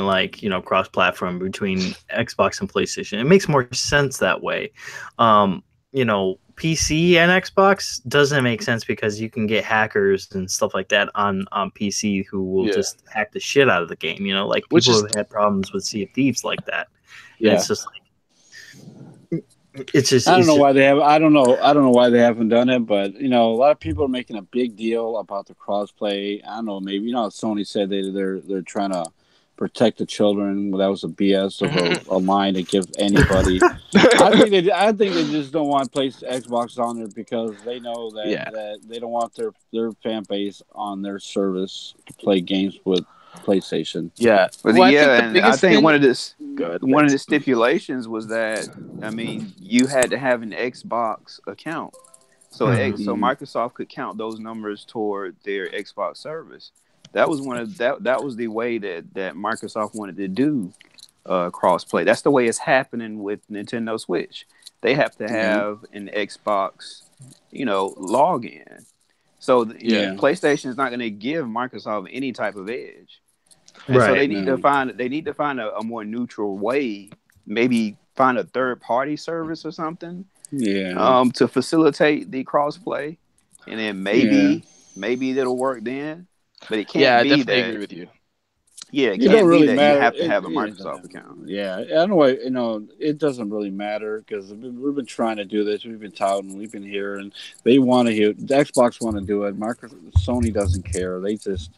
cross-platform between Xbox and PlayStation? It makes more sense that way. PC and Xbox doesn't make sense because you can get hackers and stuff like that on PC who will just hack the shit out of the game. Like, people have had problems with Sea of Thieves like that. Yeah, it's just like. It's just. I don't know why they have. I don't know why they haven't done it, but a lot of people are making a big deal about the crossplay. I don't know. Maybe Sony said they're trying to protect the children. Well, that was a BS of a line to give anybody. I think they just don't want to place Xbox on there because they know that they don't want their fan base on their service to play games with PlayStation. Yeah, I think one of the stipulations was that you had to have an Xbox account, so so Microsoft could count those numbers toward their Xbox service. That was that was the way that Microsoft wanted to do crossplay. That's the way it's happening with Nintendo Switch. They have to have an Xbox, login. So PlayStation is not going to give Microsoft any type of edge. And so they need to find a more neutral way, maybe find a third party service or something. To facilitate the crossplay, and then maybe it'll work then. But it can't be that. Agree with you. Yeah, it can't be that you have to have a Microsoft account. Yeah, I don't know why. It doesn't really matter because we've been trying to do this. We've been touting. We've been here, and they want to hear. The Xbox want to do it. Sony doesn't care. They just.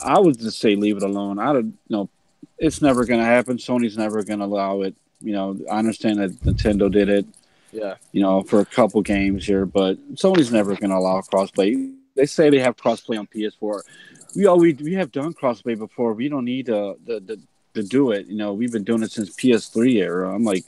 I would just say leave it alone. I don't know. It's never going to happen. Sony's never going to allow it. I understand that Nintendo did it. Yeah. For a couple games here, but Sony's never going to allow crossplay. They say they have crossplay on PS4. We have done crossplay before. We don't need to do it. We've been doing it since PS3 era. I'm like,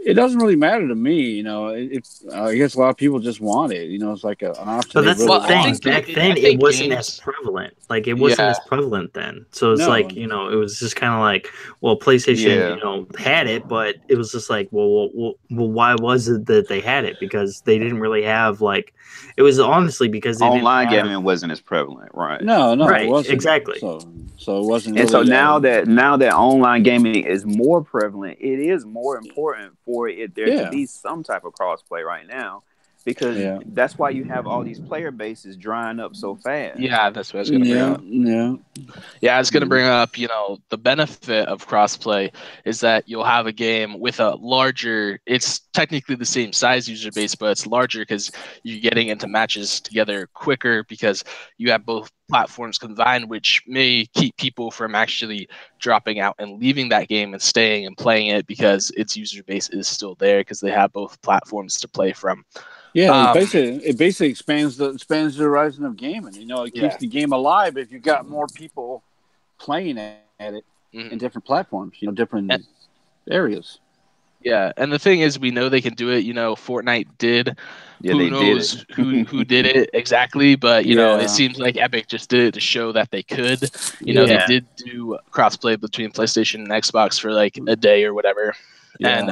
it doesn't really matter to me. I guess a lot of people just want it. It's like an option. But that's the thing. Back then, it wasn't as prevalent. Like, it wasn't as prevalent then. So it's it was just kind of like, well, PlayStation, had it, but it was just like, well, why was it that they had it? Because they didn't really have it was honestly because they online gaming wasn't as prevalent, right? No, right, it wasn't. Exactly. So it wasn't. And really, so now that online gaming is more prevalent, it is more important for it to be some type of crossplay right now, because that's why you have all these player bases drying up so fast. Yeah, that's what I was going to bring up. I was going to bring up, the benefit of crossplay is that you'll have a game with a larger, it's technically the same size user base, but it's larger because you're getting into matches together quicker because you have both platforms combined, which may keep people from actually dropping out and leaving that game and staying and playing it because its user base is still there because they have both platforms to play from. Yeah, it basically expands the horizon of gaming. It keeps the game alive if you got more people playing at it in different platforms. Different areas. Yeah, and the thing is, we know they can do it. Fortnite did. Who knows who did it exactly? But it seems like Epic just did it to show that they could. They did do crossplay between PlayStation and Xbox for like a day or whatever, and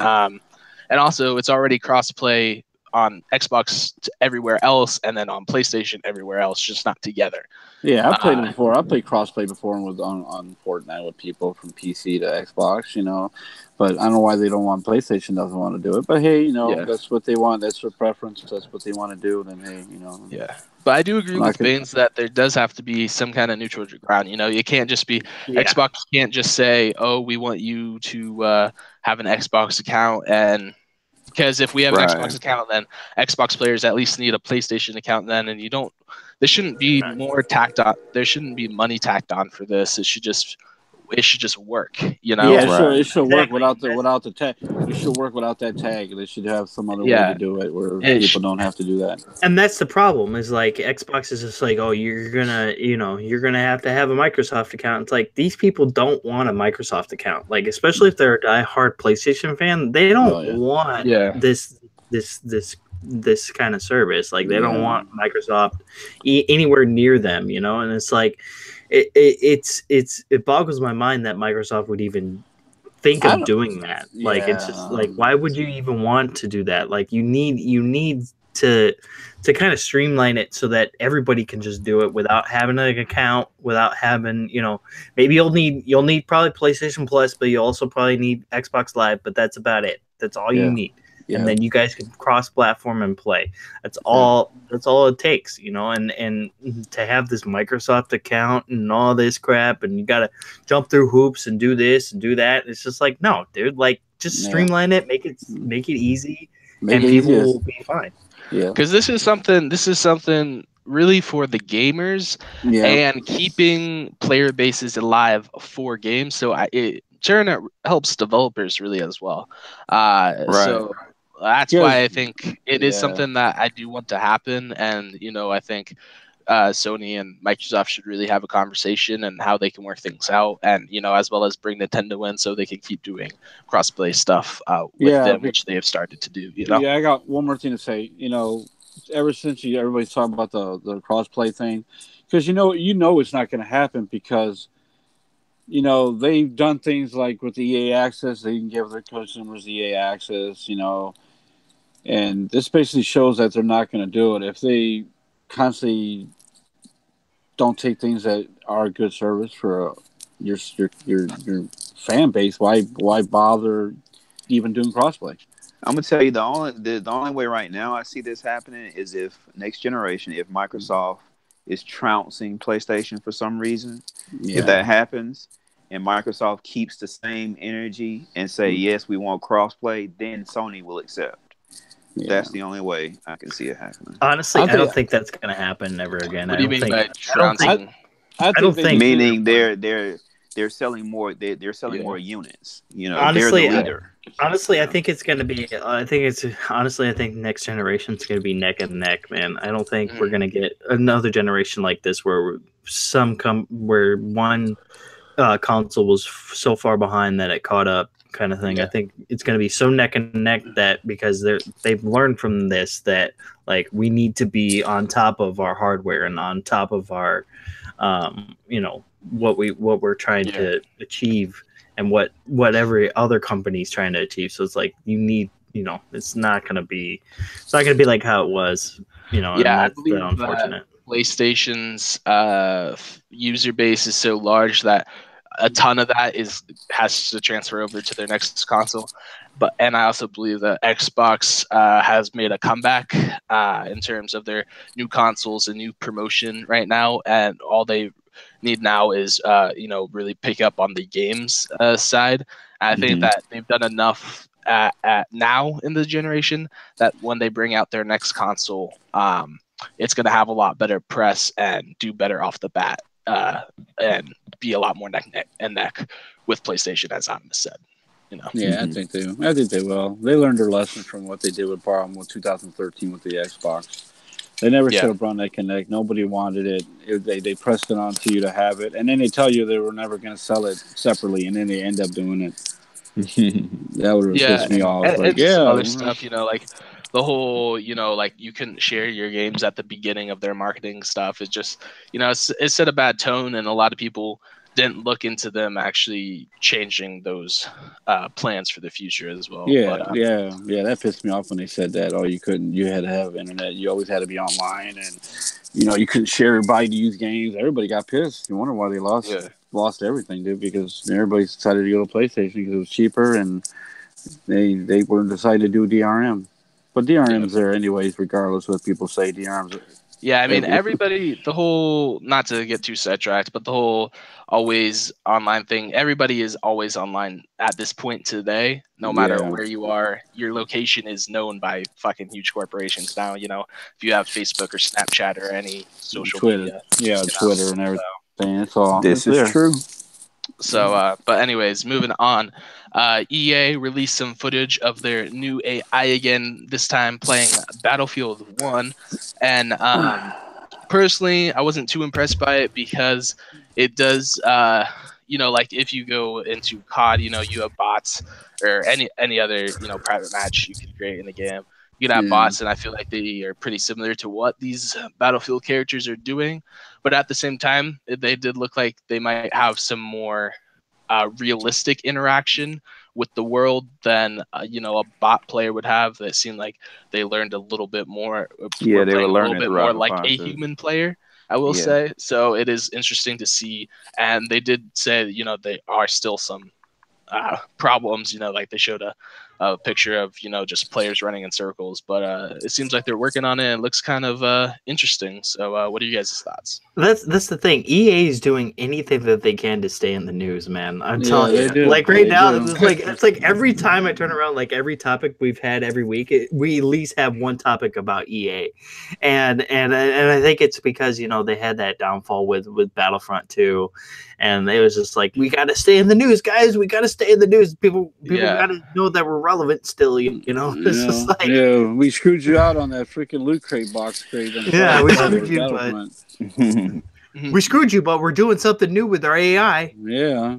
also it's already crossplay on Xbox everywhere else, and then on PlayStation everywhere else, just not together. Yeah, I played it before. I played crossplay before and was on Fortnite with people from PC to Xbox, But I don't know why they don't want PlayStation doesn't want to do it. But hey, that's what they want. That's their preference. That's what they want to do. Then hey, Yeah. But I do agree with could- Baines that there does have to be some kind of neutral ground. You can't just be Xbox can't just say, "Oh, we want you to have an Xbox account," and because if we have an Xbox account, then Xbox players at least need a PlayStation account then, and there shouldn't be more tacked on. There shouldn't be money tacked on for this. It should just work. Yeah, it should work without the tag. It should work without that tag. They should have some other way to do it where people don't have to do that. And that's the problem. Is like Xbox is just like, oh, you're gonna have to have a Microsoft account. It's like these people don't want a Microsoft account. Like especially if they're a diehard PlayStation fan, they don't want this kind of service. Like they don't want Microsoft anywhere near them. And it's like. It boggles my mind that Microsoft would even think of doing that. Like it's just like why would you even want to do that? Like you need to kind of streamline it so that everybody can just do it without having an account, without having maybe you'll need probably PlayStation Plus, but you also probably need Xbox Live, but that's about it. That's all you need. Yeah. And then you guys can cross-platform and play. That's all. That's all it takes, And to have this Microsoft account and all this crap, and you gotta jump through hoops and do this and do that. It's just like, no, dude. Like, just streamline it, make it easy, and people will be fine. Yeah, because this is something really for the gamers and keeping player bases alive for games. So it helps developers really as well. So. That's why I think it is something that I do want to happen, and I think Sony and Microsoft should really have a conversation and how they can work things out, and as well as bring Nintendo in so they can keep doing crossplay stuff with them, which they have started to do. Yeah, I got one more thing to say. Ever since everybody's talking about the crossplay thing, because it's not going to happen because. They've done things like with the EA access, they can give their customers EA access, and this basically shows that they're not going to do it. If they constantly don't take things that are a good service for your fan base, why bother even doing crossplay? I'm gonna tell you the only way right now I see this happening is if next generation, if Microsoft is trouncing PlayStation for some reason, if that happens, and Microsoft keeps the same energy and say yes, we want crossplay, then Sony will accept. That's the only way I can see it happening. Honestly, I don't think that's going to happen ever again. What do you mean by trouncing? I don't think meaning they're selling more. They're selling more units. Honestly, they're the leader. Honestly, I think it's going to be. I think next generation is going to be neck and neck, man. I don't think we're going to get another generation like this where where one console was so far behind that it caught up. Kind of thing. I think it's going to be so neck and neck that because they've learned from this that like we need to be on top of our hardware and on top of our what we're trying to achieve and what every other company's trying to achieve. So it's like you need it's not going to be like how it was. And that's I believe unfortunate. PlayStation's user base is so large that a ton of that has to transfer over to their next console, and I also believe that Xbox has made a comeback in terms of their new consoles and new promotion right now, and all they need now is really pick up on the games side. I think that they've done enough at now in the generation that when they bring out their next console, it's going to have a lot better press and do better off the bat. And be a lot more neck and neck with PlayStation, as Amos said. Yeah, I think they will. They learned their lesson from what they did with 2013 with the Xbox. They never should have brought neck and neck. Nobody wanted it. They pressed it onto you to have it, and then they tell you they were never going to sell it separately, and then they end up doing it. That would have pissed me off. And some other stuff, like the whole, like you couldn't share your games at the beginning of their marketing stuff. It's just, it set a bad tone, and a lot of people didn't look into them actually changing those plans for the future as well. Yeah, But, that pissed me off when they said that. Oh, you had to have internet. You always had to be online, and you couldn't share everybody to use games. Everybody got pissed. You wonder why they lost everything, dude. Because everybody decided to go to PlayStation because it was cheaper, and they were decided to do DRM. But DRM's there anyways, regardless of what people say. DRM's. Yeah, I mean, everybody, the whole, not to get too sidetracked, but the whole always online thing, everybody is always online at this point today, no matter where you are. Your location is known by fucking huge corporations now, if you have Facebook or Snapchat or any social media. Yeah, Twitter and everything. It's all. This is true. So, but anyways, moving on. EA released some footage of their new AI again, this time playing Battlefield 1. And personally, I wasn't too impressed by it because it does, like if you go into COD, you have bots or any other, private match you could create in the game. You can have bots, and I feel like they are pretty similar to what these Battlefield characters are doing. But at the same time, they did look like they might have some more realistic interaction with the world than a bot player would have. That seemed like they learned a little bit more. Yeah, they were learning a little bit more like a human player, I will say. So it is interesting to see. And they did say, they are still some problems. Like they showed a picture of just players running in circles, but it seems like they're working on it. It looks kind of interesting. So what are you guys' thoughts? That's the thing. EA is doing anything that they can to stay in the news, man. I'm telling you. Do. Like right now, it's like every time I turn around, like every topic we've had every week, we at least have one topic about EA, and I think it's because they had that downfall with Battlefront 2, and it was just like, we got to stay in the news, guys. We got to stay in the news. People got to know that we're relevant still. It's just like, we screwed you out on that freaking loot crate box crate. Yeah, we screwed you, but we screwed you, but we're doing something new with our AI. Yeah.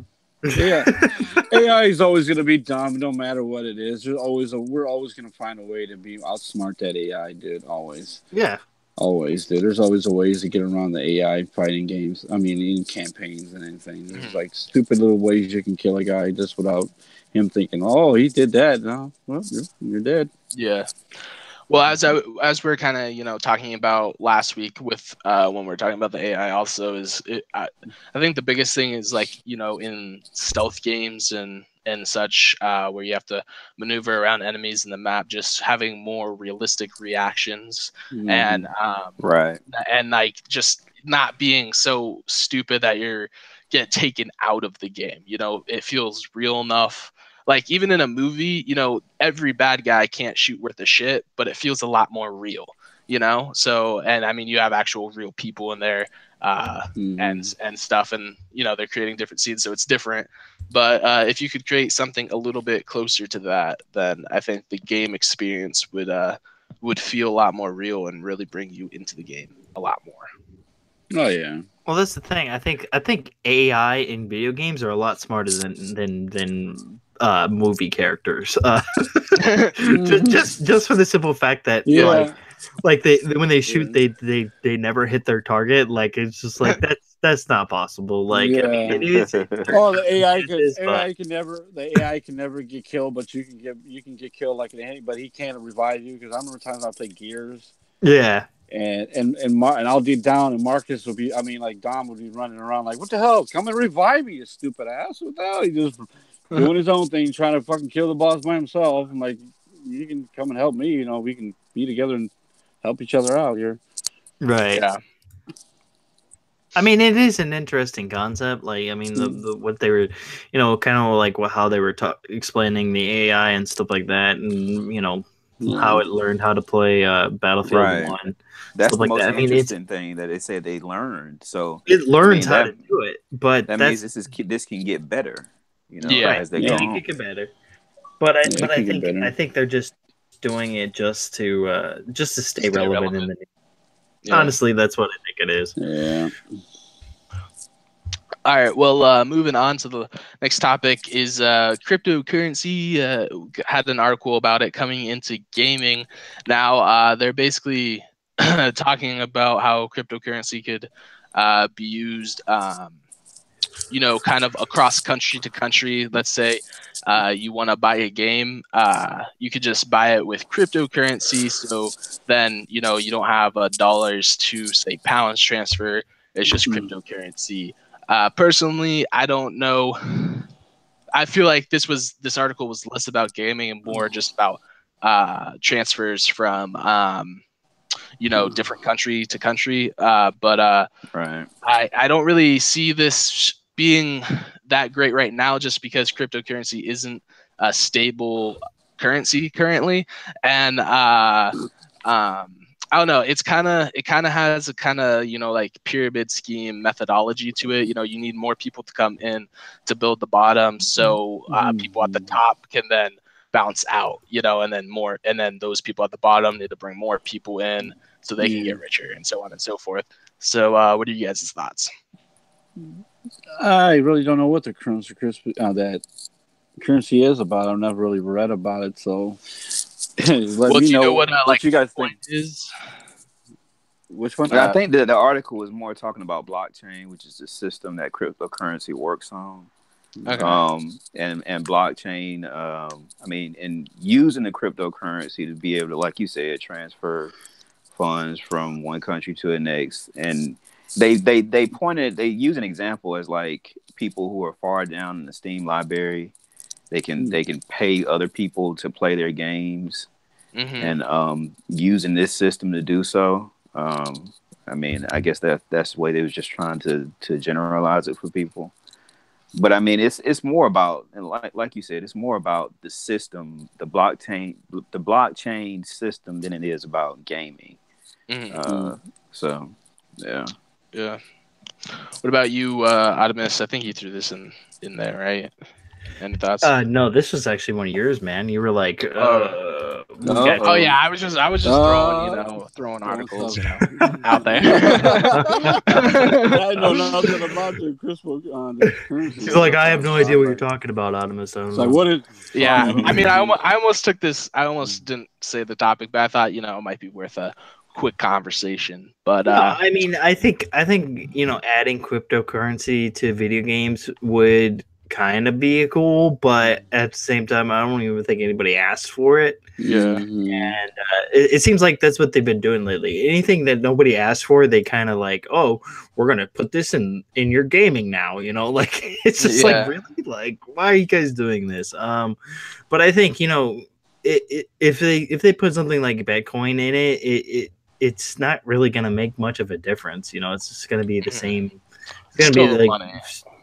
AI is always going to be dumb, no matter what it is. We're always going to find a way to outsmart that AI, dude. Always. Yeah. Always, dude. There's always a ways to get around the AI fighting games. I mean, in campaigns and anything. There's like stupid little ways you can kill a guy just without him thinking, "Oh, he did that." No, well, you're dead. Yeah. Well, as we're kind of talking about last week with when we're talking about the AI, also I think the biggest thing is like in stealth games and such where you have to maneuver around enemies in the map, just having more realistic reactions and like just not being so stupid that you're get taken out of the game. It feels real enough. Like even in a movie, every bad guy can't shoot worth a shit, but it feels a lot more real, So, and I mean, you have actual real people in there, and stuff, and they're creating different scenes, so it's different. But if you could create something a little bit closer to that, then I think the game experience would feel a lot more real and really bring you into the game a lot more. Oh yeah. Well, that's the thing. I think AI in video games are a lot smarter than movie characters. Just for the simple fact that like when they shoot, they never hit their target. Like it's just like that's not possible. Like I mean, it is. Oh, the AI can never get killed, but you can get killed like but he can't revive you, because I remember times I played Gears. Yeah. And I'll be down, and Marcus will be. I mean, like Dom would be running around like, "What the hell? Come and revive me, you stupid ass!" What the hell? He just doing his own thing, trying to fucking kill the boss by himself. I'm like, you can come and help me. We can be together and help each other out here. Right. Yeah. I mean, it is an interesting concept. Like, I mean, the what they were, kind of like how they were explaining the AI and stuff like that, and how it learned how to play Battlefield 1. That's the most interesting thing that they said they learned. So it learns how to do it, but that means this can get better. As they go on. It can get better. But I think they're just doing it just to stay relevant in the news. Yeah. Honestly, that's what I think it is. Yeah. All right. Well, moving on to the next topic is cryptocurrency. Had an article about it coming into gaming. Now they're basically talking about how cryptocurrency could be used kind of across country to country. Let's say you want to buy a game, you could just buy it with cryptocurrency. So then, you don't have dollars to say pounds transfer. It's just cryptocurrency. Personally, I don't know. I feel like this article was less about gaming and more just about transfers from different country to country. But Right. I don't really see this being that great right now, just because cryptocurrency isn't a stable currency currently, and I don't know. It kind of has a kind of like pyramid scheme methodology to it. You need more people to come in to build the bottom, so people at the top can then bounce out, and then those people at the bottom need to bring more people in so they can get richer, and so on and so forth. So, what are you guys' thoughts? I really don't know what the currency that currency is about. I've never really read about it, so let me know what you guys think is. Which one? I think the article was more talking about blockchain, which is the system that cryptocurrency works on. Okay. And blockchain, and using the cryptocurrency to be able to, like you said, transfer funds from one country to the next. And they use an example as like people who are far down in the Steam library. They can pay other people to play their games, and using this system to do so. I guess that's the way they was just trying to generalize it for people. But it's more about, and like you said, it's more about the system, the blockchain system than it is about gaming. So yeah. Yeah. What about you, Adamus? I think you threw this in there, right? Any thoughts? No, this was actually one of yours, man. You were like, Oh yeah, I was just throwing articles, out there. I know nothing about the currency. He's like, I have no idea what you're talking about, Adamus. I don't know. What is? Yeah, I almost took this. I almost didn't say the topic, but I thought it might be worth a quick conversation. But I think adding cryptocurrency to video games would kind of be cool, but at the same time, I don't even think anybody asked for it. Yeah, and it seems like that's what they've been doing lately. Anything that nobody asked for, they kind of like, oh, we're gonna put this in your gaming now. Like it's just like, really, like, why are you guys doing this? But I think if they put something like Bitcoin in it's not really gonna make much of a difference. It's just gonna be the same. It's gonna be like money.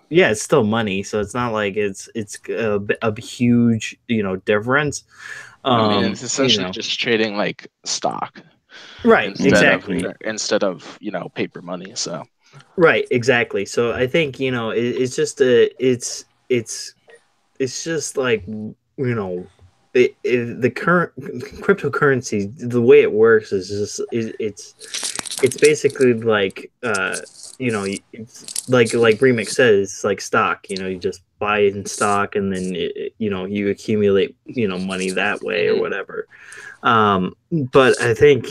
Yeah, it's still money, so it's not like it's a huge difference. It's essentially just trading like stock, right? Instead of paper money. So right, exactly. So I think it's just it's just like the current cryptocurrency, the way it works is just it's basically like it's like Remix says, it's like stock. You just buy it in stock, and then you accumulate money that way or whatever. But I think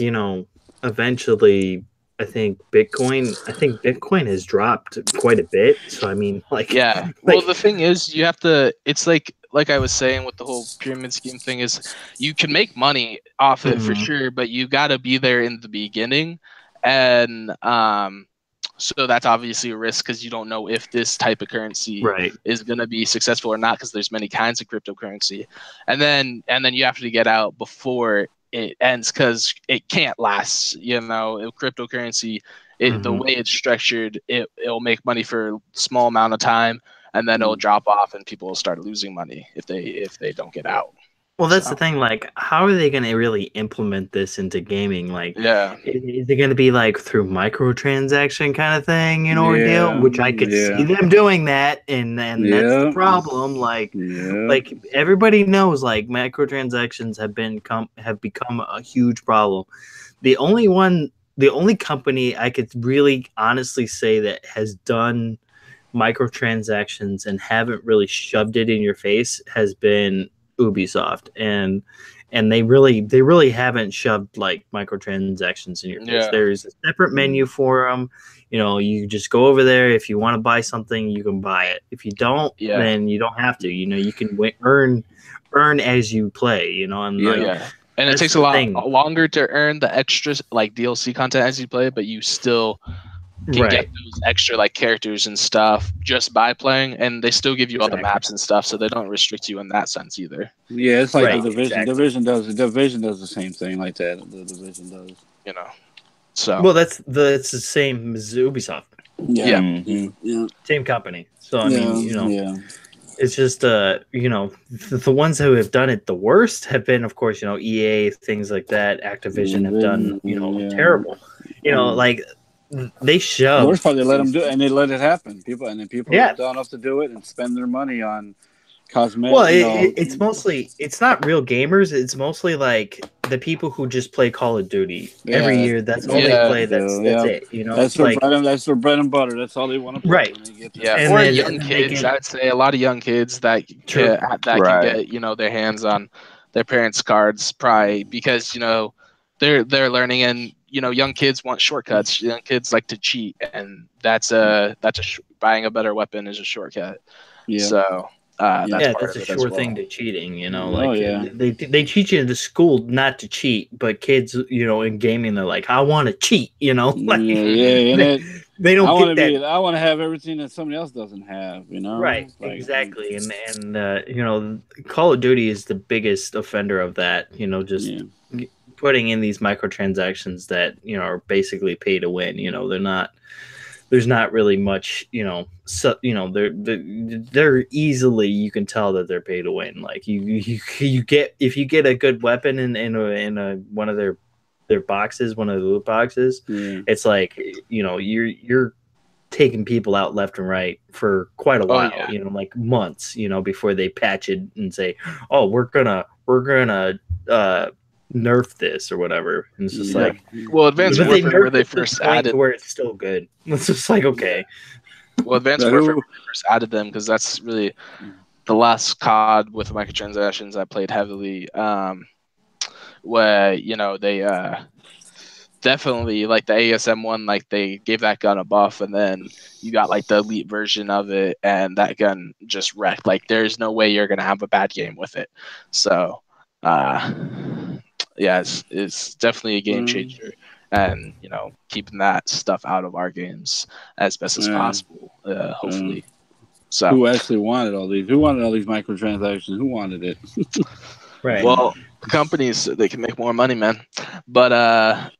eventually, I think Bitcoin has dropped quite a bit. So well, the thing is, you have to. It's like I was saying with the whole pyramid scheme thing, is you can make money off it for sure, but you got to be there in the beginning, and so that's obviously a risk because you don't know if this type of currency is going to be successful or not, because there's many kinds of cryptocurrency, and then you have to get out before it ends because it can't last. If cryptocurrency, the way it's structured, it'll make money for a small amount of time, and then it'll drop off, and people will start losing money if they don't get out. Well, that's the thing. Like, how are they going to really implement this into gaming? Like, is it going to be like through microtransaction kind of thing, or deal? Which I could see them doing that, and that's the problem. Like everybody knows, like microtransactions have become a huge problem. The only company I could really honestly say that has done microtransactions and haven't really shoved it in your face has been Ubisoft, and and they really haven't shoved like microtransactions in your face. Yeah. There's a separate menu for them. You just go over there. If you want to buy something, you can buy it. If you don't, then you don't have to. You can earn as you play. And and it takes a lot longer to earn the extra like DLC content as you play, but you still can get those extra like characters and stuff just by playing, and they still give you all the maps and stuff, so they don't restrict you in that sense either. Yeah, it's like the Division. Exactly. Division does the same thing like that. The Division does. So well, that's the same as Ubisoft. Yeah. Yeah. Same company. So I mean, it's just the ones who have done it the worst have been, of course, EA, things like that. Activision have done terrible. Like they shove. The worst part, they let them do it, and they let it happen. People are dumb enough to do it and spend their money on cosmetics. Well, it's not real gamers. It's mostly like the people who just play Call of Duty every year. That's all they play. That's it. That's their bread and butter. That's all they want to play. Right. Or young kids. I'd say a lot of young kids that can get their hands on their parents' cards, probably because they're learning, and young kids want shortcuts. Young kids like to cheat, and buying a better weapon is a shortcut. Yeah. So. That's a sure thing to cheating, they teach you in the school not to cheat, but kids, in gaming, they're like, I want to cheat, they don't get that. I want to have everything that somebody else doesn't have, Right, exactly, and Call of Duty is the biggest offender of that, putting in these microtransactions that are basically pay to win. They're not. There's not really much, they're easily, you can tell that they're pay to win. Like you get, if you get a good weapon in one of their boxes, one of the loot boxes, it's like, you're taking people out left and right for quite a while, like months, before they patch it and say, oh, we're gonna nerf this or whatever, and it's just like, well, Advanced Warfare where they first added, where it's still good. It's just like, okay, well, Advanced Warfare when they first added them, because that's really the last COD with microtransactions I played heavily, where they definitely, like the ASM one, like they gave that gun a buff, and then you got like the elite version of it, and that gun just wrecked. Like there's no way you're gonna have a bad game with it. So it's definitely a game changer, and keeping that stuff out of our games as best as possible, hopefully. So who actually wanted all these? Who wanted all these microtransactions? Who wanted it? Right. Well, companies, they can make more money, man. But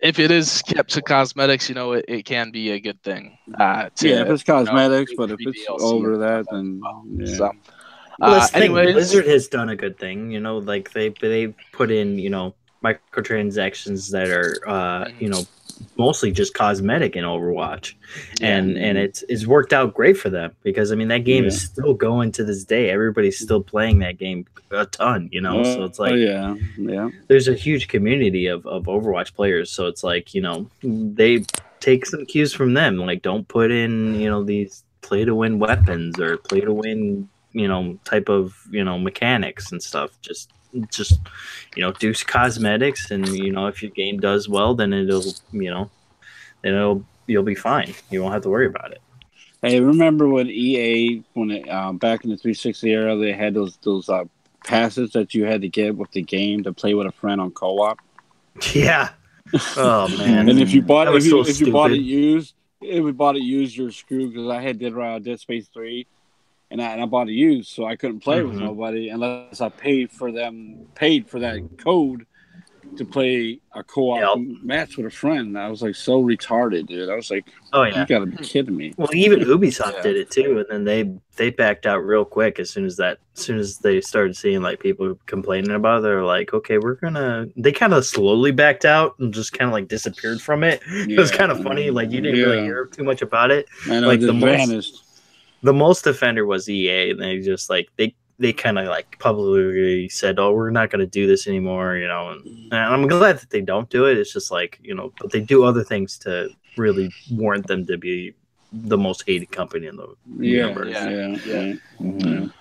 if it is kept to cosmetics, it can be a good thing. If it's cosmetics, but if it's over that, then So, anyway, Blizzard has done a good thing. Like they put in microtransactions that are mostly just cosmetic in Overwatch, and it's worked out great for them, because I mean that game is still going to this day. Everybody's still playing that game a ton, so it's like there's a huge community of Overwatch players, so it's like they take some cues from them, like don't put in these play to win weapons or play to win type of mechanics and stuff. Just do cosmetics, and if your game does well, then you'll be fine. You won't have to worry about it. Hey, remember when EA, back in the 360 era, they had those passes that you had to get with the game to play with a friend on co-op? Yeah. Oh man. And if you bought it used, your screw, because I had Dead Space 3. And I bought it used, so I couldn't play with nobody unless I paid for that code to play a co-op match with a friend. I was like so retarded, dude. I was like, oh yeah, you gotta be kidding me. Well, even Ubisoft did it too, and then they backed out real quick as soon as they started seeing like people complaining about it. They're like, okay, they kind of slowly backed out and just kind of like disappeared from it. It was kind of funny, like you didn't really hear too much about it. I know, like vanished. The most offender was EA, and they just like they kind of like publicly said, "Oh, we're not going to do this anymore," And I'm glad that they don't do it. It's just like but they do other things to really warrant them to be the most hated company in the universe.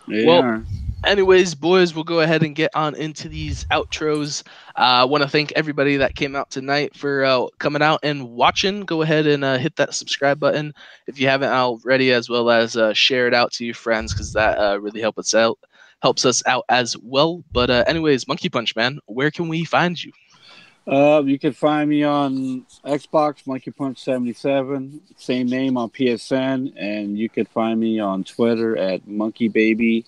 Well, Anyways, boys, we'll go ahead and get on into these outros. I want to thank everybody that came out tonight for coming out and watching. Go ahead and hit that subscribe button if you haven't already, as well as share it out to your friends, because that really helps us out as well. But anyways, Monkey Punch, man, where can we find you? You can find me on Xbox, Monkey Punch 77, same name on PSN, and you can find me on Twitter at Monkey Baby.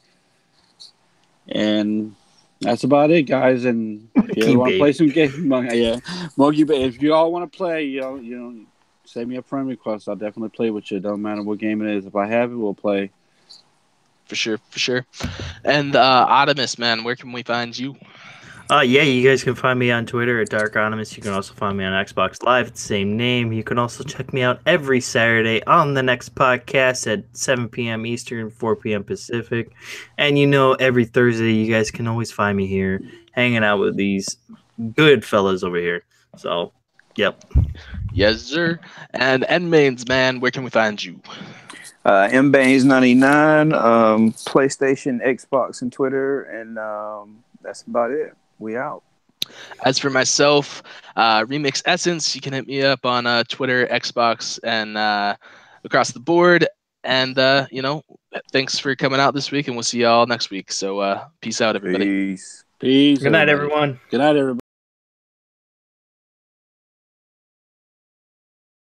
And that's about it, guys. And if you want to play some games, Monkey Baby. If you all want to play, you know, send me a friend request. I'll definitely play with you. Don't matter what game it is. If I have it, we'll play. For sure. And Optimus, man, where can we find you? Yeah, you guys can find me on Twitter at Dark Animus. You can also find me on Xbox Live at the same name. You can also check me out every Saturday on the next podcast at 7 p.m. Eastern, 4 p.m. Pacific. And every Thursday, you guys can always find me here hanging out with these good fellas over here. So, yep. Yes, sir. And Mains, man, where can we find you? mbanes99, PlayStation, Xbox, and Twitter, and that's about it. We out. As for myself, Remix Essence, you can hit me up on Twitter, Xbox, and across the board. And thanks for coming out this week, and we'll see y'all next week. So peace out, everybody. Peace. Peace. Good night, everyone. Good night, everybody.